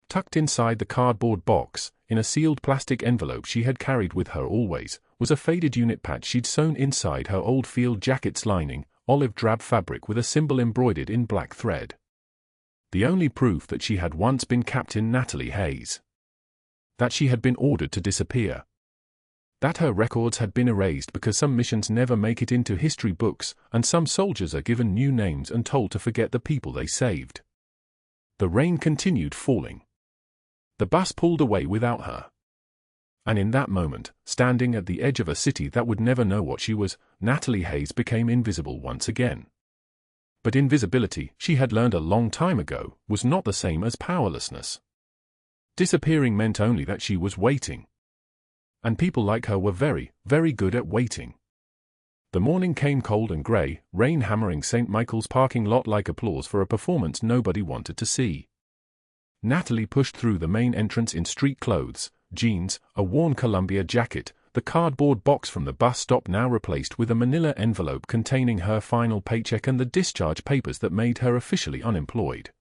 Tucked inside the cardboard box, in a sealed plastic envelope she had carried with her always, was a faded unit patch she'd sewn inside her old field jacket's lining, olive drab fabric with a symbol embroidered in black thread. The only proof that she had once been Captain Natalie Hayes. That she had been ordered to disappear. That her records had been erased because some missions never make it into history books, and some soldiers are given new names and told to forget the people they saved. The rain continued falling. The bus pulled away without her. And in that moment, standing at the edge of a city that would never know what she was, Natalie Hayes became invisible once again. But invisibility, she had learned a long time ago, was not the same as powerlessness. Disappearing meant only that she was waiting. And people like her were very, very good at waiting. The morning came cold and grey, rain hammering St. Michael's parking lot like applause for a performance nobody wanted to see. Natalie pushed through the main entrance in street clothes, jeans, a worn Columbia jacket, the cardboard box from the bus stop now replaced with a manila envelope containing her final paycheck and the discharge papers that made her officially unemployed.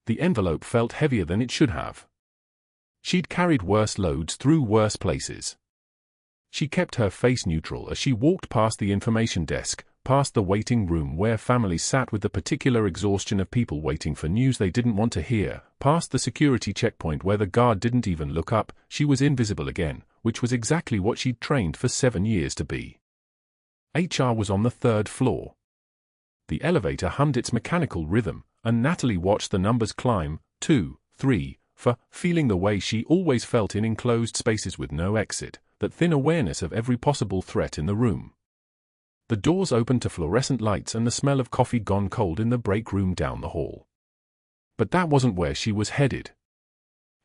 The envelope felt heavier than it should have. She'd carried worse loads through worse places. She kept her face neutral as she walked past the information desk, past the waiting room where families sat with the particular exhaustion of people waiting for news they didn't want to hear, past the security checkpoint where the guard didn't even look up. She was invisible again, which was exactly what she'd trained for 7 years to be. HR was on the 3rd floor. The elevator hummed its mechanical rhythm, and Natalie watched the numbers climb, 2, 3, 4, feeling the way she always felt in enclosed spaces with no exit, that thin awareness of every possible threat in the room. The doors opened to fluorescent lights and the smell of coffee gone cold in the break room down the hall. But that wasn't where she was headed.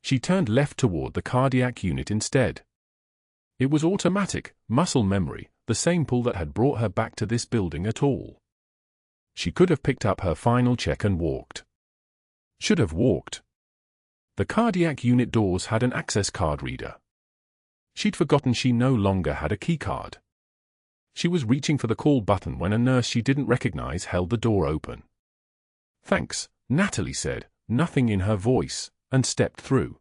She turned left toward the cardiac unit instead. It was automatic, muscle memory, the same pull that had brought her back to this building at all. She could have picked up her final check and walked. Should have walked. The cardiac unit doors had an access card reader. She'd forgotten she no longer had a keycard. She was reaching for the call button when a nurse she didn't recognize held the door open. "Thanks," Natalie said, nothing in her voice, and stepped through.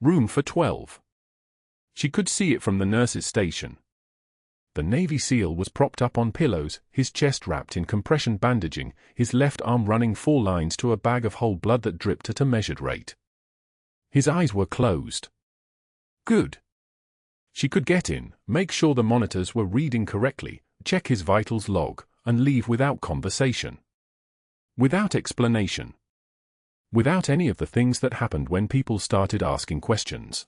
Room for 12. She could see it from the nurse's station. The Navy SEAL was propped up on pillows, his chest wrapped in compression bandaging, his left arm running 4 lines to a bag of whole blood that dripped at a measured rate. His eyes were closed. Good. She could get in, make sure the monitors were reading correctly, check his vitals log, and leave without conversation. Without explanation. Without any of the things that happened when people started asking questions.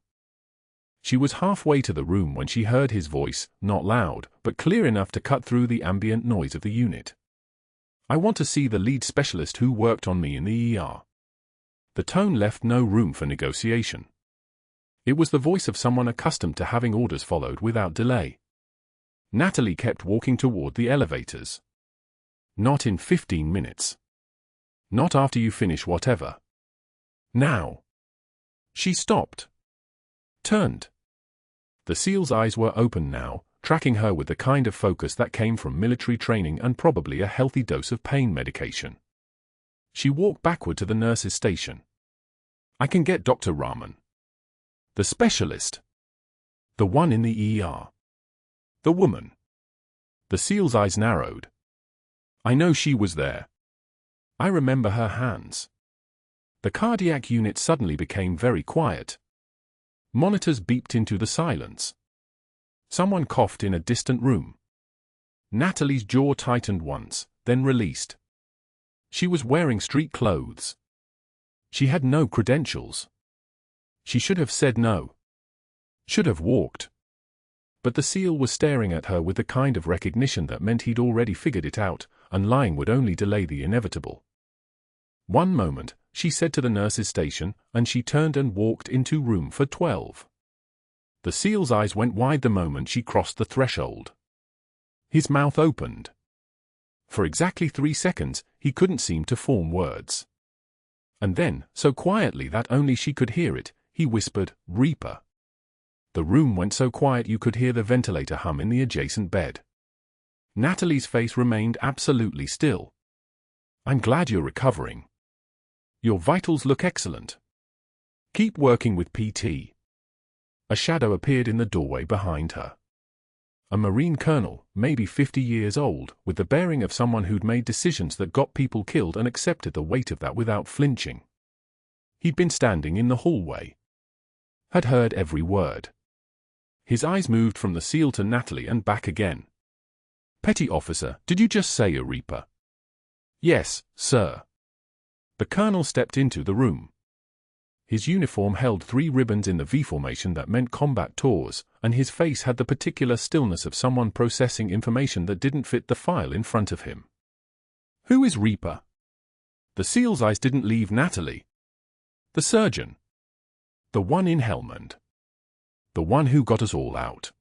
She was halfway to the room when she heard his voice, not loud, but clear enough to cut through the ambient noise of the unit. "I want to see the lead specialist who worked on me in the ER." The tone left no room for negotiation. It was the voice of someone accustomed to having orders followed without delay. Natalie kept walking toward the elevators. "Not in 15 minutes. Not after you finish whatever. Now." She stopped. Turned. The SEAL's eyes were open now, tracking her with the kind of focus that came from military training and probably a healthy dose of pain medication. She walked backward to the nurse's station. "I can get Dr. Rahman." "The specialist." "The one in the ER." "The woman." The SEAL's eyes narrowed. "I know she was there. I remember her hands." The cardiac unit suddenly became very quiet. Monitors beeped into the silence. Someone coughed in a distant room. Natalie's jaw tightened once, then released. She was wearing street clothes. She had no credentials. She should have said no. Should have walked. But the SEAL was staring at her with the kind of recognition that meant he'd already figured it out, and lying would only delay the inevitable. "One moment," she said to the nurse's station, and she turned and walked into room for 12. The SEAL's eyes went wide the moment she crossed the threshold. His mouth opened. For exactly 3 seconds, he couldn't seem to form words. And then, so quietly that only she could hear it, he whispered, "Reaper." The room went so quiet you could hear the ventilator hum in the adjacent bed. Natalie's face remained absolutely still. "I'm glad you're recovering. Your vitals look excellent. Keep working with PT." A shadow appeared in the doorway behind her. A Marine colonel, maybe 50 years old, with the bearing of someone who'd made decisions that got people killed and accepted the weight of that without flinching. He'd been standing in the hallway. Had heard every word. His eyes moved from the SEAL to Natalie and back again. "Petty officer, did you just say a Reaper?" "Yes, sir." The colonel stepped into the room. His uniform held 3 ribbons in the V formation that meant combat tours, and his face had the particular stillness of someone processing information that didn't fit the file in front of him. "Who is Reaper?" The SEAL's eyes didn't leave Natalie. "The surgeon. The one in Helmand. The one who got us all out."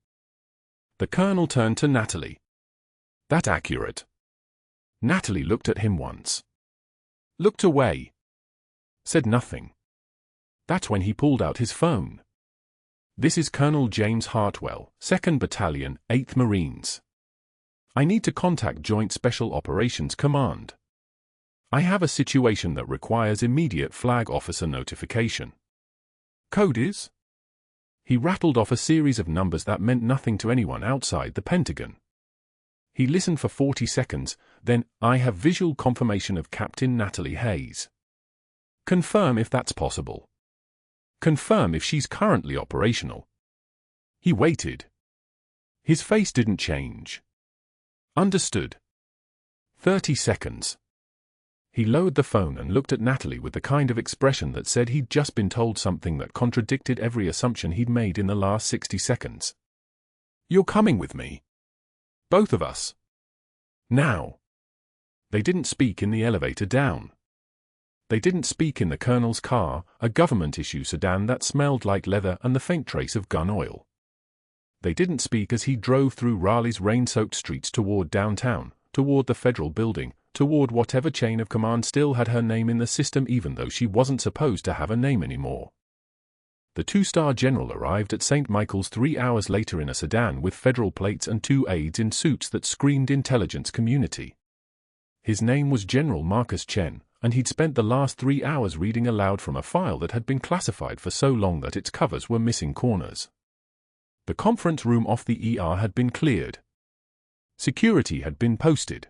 The colonel turned to Natalie. "That accurate?" Natalie looked at him once. Looked away. Said nothing. That's when he pulled out his phone. "This is Colonel James Hartwell, 2nd Battalion, 8th Marines. I need to contact Joint Special Operations Command. I have a situation that requires immediate flag officer notification. Code is?" He rattled off a series of numbers that meant nothing to anyone outside the Pentagon. He listened for 40 seconds, then, "I have visual confirmation of Captain Natalie Hayes. Confirm if that's possible. Confirm if she's currently operational." He waited. His face didn't change. "Understood." 30 seconds. He lowered the phone and looked at Natalie with the kind of expression that said he'd just been told something that contradicted every assumption he'd made in the last 60 seconds. "You're coming with me. Both of us. Now." They didn't speak in the elevator down. They didn't speak in the colonel's car, a government-issue sedan that smelled like leather and the faint trace of gun oil. They didn't speak as he drove through Raleigh's rain-soaked streets toward downtown, toward the federal building, toward whatever chain of command still had her name in the system even though she wasn't supposed to have a name anymore. The two-star general arrived at St. Michael's 3 hours later in a sedan with federal plates and 2 aides in suits that screamed intelligence community. His name was General Marcus Chen, and he'd spent the last 3 hours reading aloud from a file that had been classified for so long that its covers were missing corners. The conference room off the ER had been cleared. Security had been posted.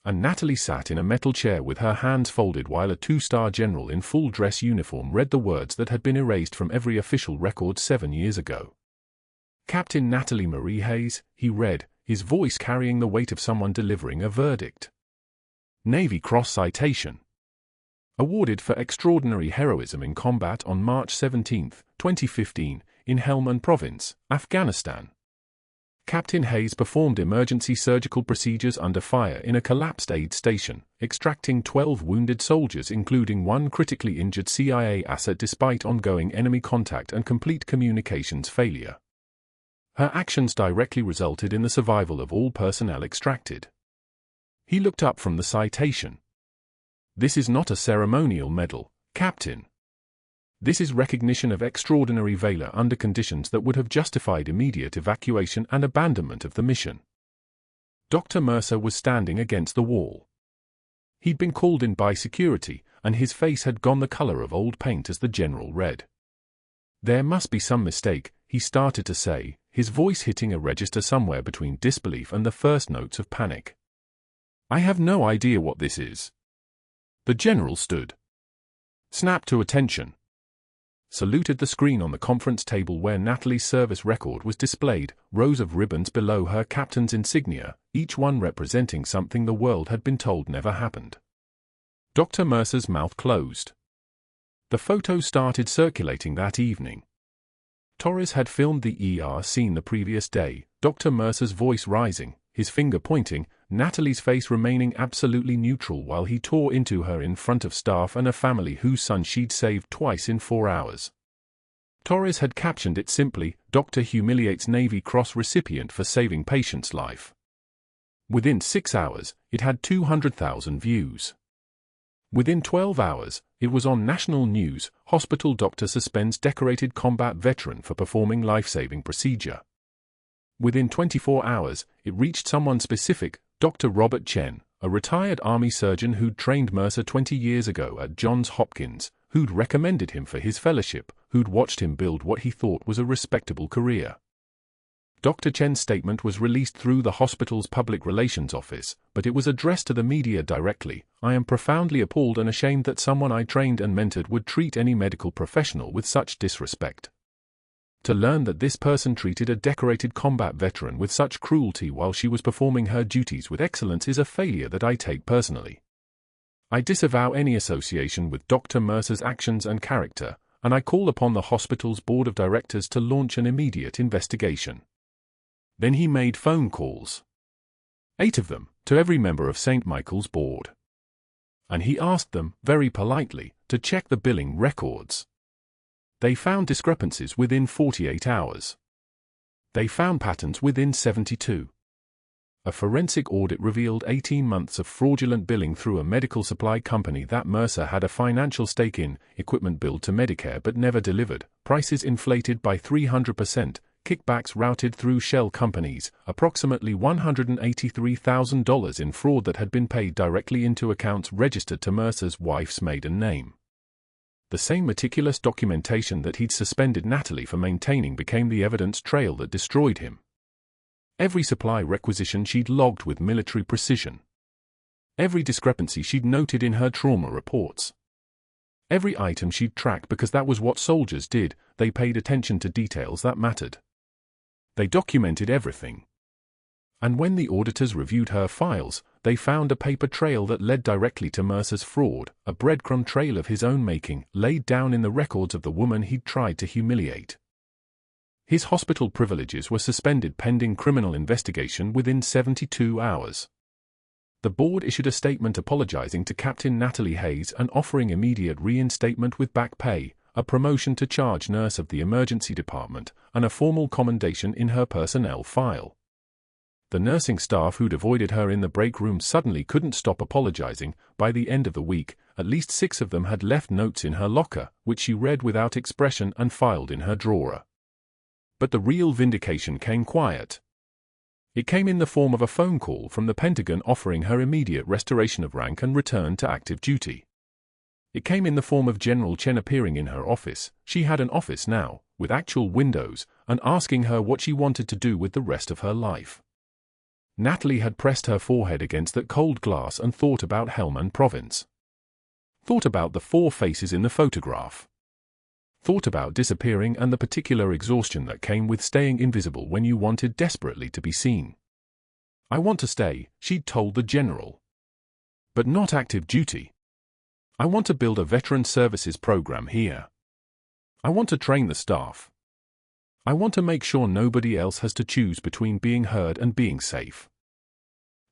And Natalie sat in a metal chair with her hands folded while a two-star general in full dress uniform read the words that had been erased from every official record 7 years ago. Captain Natalie Marie Hayes, he read, his voice carrying the weight of someone delivering a verdict. Navy Cross Citation. Awarded for extraordinary heroism in combat on March 17, 2015, in Helmand Province, Afghanistan. Captain Hayes performed emergency surgical procedures under fire in a collapsed aid station, extracting 12 wounded soldiers including 1 critically injured CIA asset despite ongoing enemy contact and complete communications failure. Her actions directly resulted in the survival of all personnel extracted. He looked up from the citation. This is not a ceremonial medal, Captain. This is recognition of extraordinary valor under conditions that would have justified immediate evacuation and abandonment of the mission. Dr. Mercer was standing against the wall. He'd been called in by security, and his face had gone the color of old paint as the general read. There must be some mistake, he started to say, his voice hitting a register somewhere between disbelief and the first notes of panic. I have no idea what this is. The general stood. Snapped to attention. Saluted the screen on the conference table where Natalie's service record was displayed, rows of ribbons below her captain's insignia, each one representing something the world had been told never happened. Dr. Mercer's mouth closed. The photo started circulating that evening. Torres had filmed the ER scene the previous day, Dr. Mercer's voice rising, his finger pointing, Natalie's face remaining absolutely neutral while he tore into her in front of staff and a family whose son she'd saved twice in 4 hours. Torres had captioned it simply, Doctor humiliates Navy Cross recipient for saving patient's life. Within 6 hours, it had 200,000 views. Within 12 hours, it was on national news, hospital doctor suspends decorated combat veteran for performing life-saving procedure. Within 24 hours, it reached someone specific, Dr. Robert Chen, a retired Army surgeon who'd trained Mercer 20 years ago at Johns Hopkins, who'd recommended him for his fellowship, who'd watched him build what he thought was a respectable career. Dr. Chen's statement was released through the hospital's public relations office, but it was addressed to the media directly. I am profoundly appalled and ashamed that someone I trained and mentored would treat any medical professional with such disrespect. To learn that this person treated a decorated combat veteran with such cruelty while she was performing her duties with excellence is a failure that I take personally. I disavow any association with Dr. Mercer's actions and character, and I call upon the hospital's board of directors to launch an immediate investigation. Then he made phone calls. 8 of them, to every member of St. Michael's board. And he asked them, very politely, to check the billing records. They found discrepancies within 48 hours. They found patterns within 72. A forensic audit revealed 18 months of fraudulent billing through a medical supply company that Mercer had a financial stake in, equipment billed to Medicare but never delivered, prices inflated by 300%, kickbacks routed through shell companies, approximately $183,000 in fraud that had been paid directly into accounts registered to Mercer's wife's maiden name. The same meticulous documentation that he'd suspended Natalie for maintaining became the evidence trail that destroyed him. Every supply requisition she'd logged with military precision. Every discrepancy she'd noted in her trauma reports. Every item she'd tracked because that was what soldiers did, they paid attention to details that mattered. They documented everything. And when the auditors reviewed her files, they found a paper trail that led directly to Mercer's fraud, a breadcrumb trail of his own making, laid down in the records of the woman he'd tried to humiliate. His hospital privileges were suspended pending criminal investigation within 72 hours. The board issued a statement apologizing to Captain Natalie Hayes and offering immediate reinstatement with back pay, a promotion to charge nurse of the emergency department, and a formal commendation in her personnel file. The nursing staff who'd avoided her in the break room suddenly couldn't stop apologizing. By the end of the week, at least 6 of them had left notes in her locker, which she read without expression and filed in her drawer. But the real vindication came quiet. It came in the form of a phone call from the Pentagon offering her immediate restoration of rank and return to active duty. It came in the form of General Chen appearing in her office — she had an office now, with actual windows — and asking her what she wanted to do with the rest of her life. Natalie had pressed her forehead against that cold glass and thought about Helmand Province. Thought about the 4 faces in the photograph. Thought about disappearing and the particular exhaustion that came with staying invisible when you wanted desperately to be seen. "I want to stay," she'd told the general. "But not active duty. I want to build a veteran services program here. I want to train the staff. I want to make sure nobody else has to choose between being heard and being safe."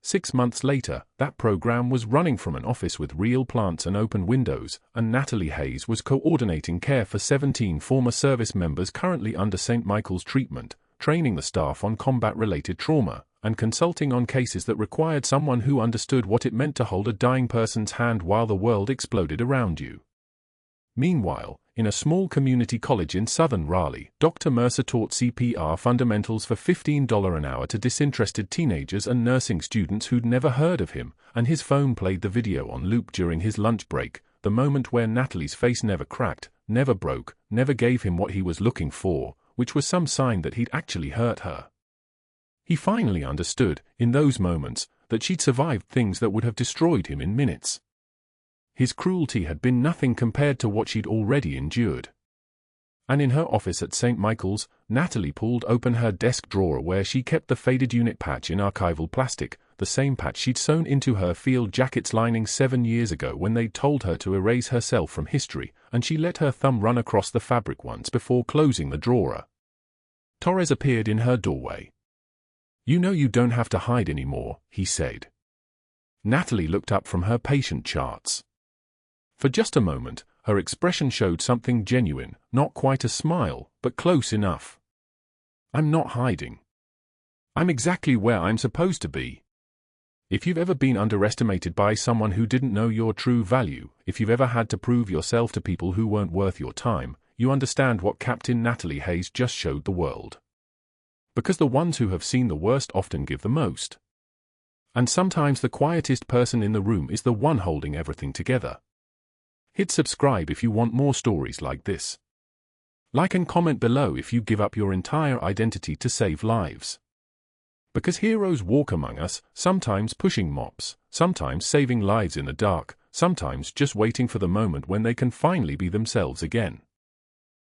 6 months later, that program was running from an office with real plants and open windows, and Natalie Hayes was coordinating care for 17 former service members currently under St. Michael's treatment, training the staff on combat-related trauma, and consulting on cases that required someone who understood what it meant to hold a dying person's hand while the world exploded around you. Meanwhile, in a small community college in southern Raleigh, Dr. Mercer taught CPR fundamentals for $15 an hour to disinterested teenagers and nursing students who'd never heard of him, and his phone played the video on loop during his lunch break, the moment where Natalie's face never cracked, never broke, never gave him what he was looking for, which was some sign that he'd actually hurt her. He finally understood, in those moments, that she'd survived things that would have destroyed him in minutes. His cruelty had been nothing compared to what she'd already endured. And in her office at St. Michael's, Natalie pulled open her desk drawer where she kept the faded unit patch in archival plastic, the same patch she'd sewn into her field jacket's lining 7 years ago when they'd told her to erase herself from history, and she let her thumb run across the fabric once before closing the drawer. Torres appeared in her doorway. "You know you don't have to hide anymore," he said. Natalie looked up from her patient charts. For just a moment, her expression showed something genuine, not quite a smile, but close enough. "I'm not hiding. I'm exactly where I'm supposed to be. If you've ever been underestimated by someone who didn't know your true value, if you've ever had to prove yourself to people who weren't worth your time, you understand what Captain Natalie Hayes just showed the world. Because the ones who have seen the worst often give the most. And sometimes the quietest person in the room is the one holding everything together." Hit subscribe if you want more stories like this. Like and comment below if you give up your entire identity to save lives. Because heroes walk among us, sometimes pushing mops, sometimes saving lives in the dark, sometimes just waiting for the moment when they can finally be themselves again.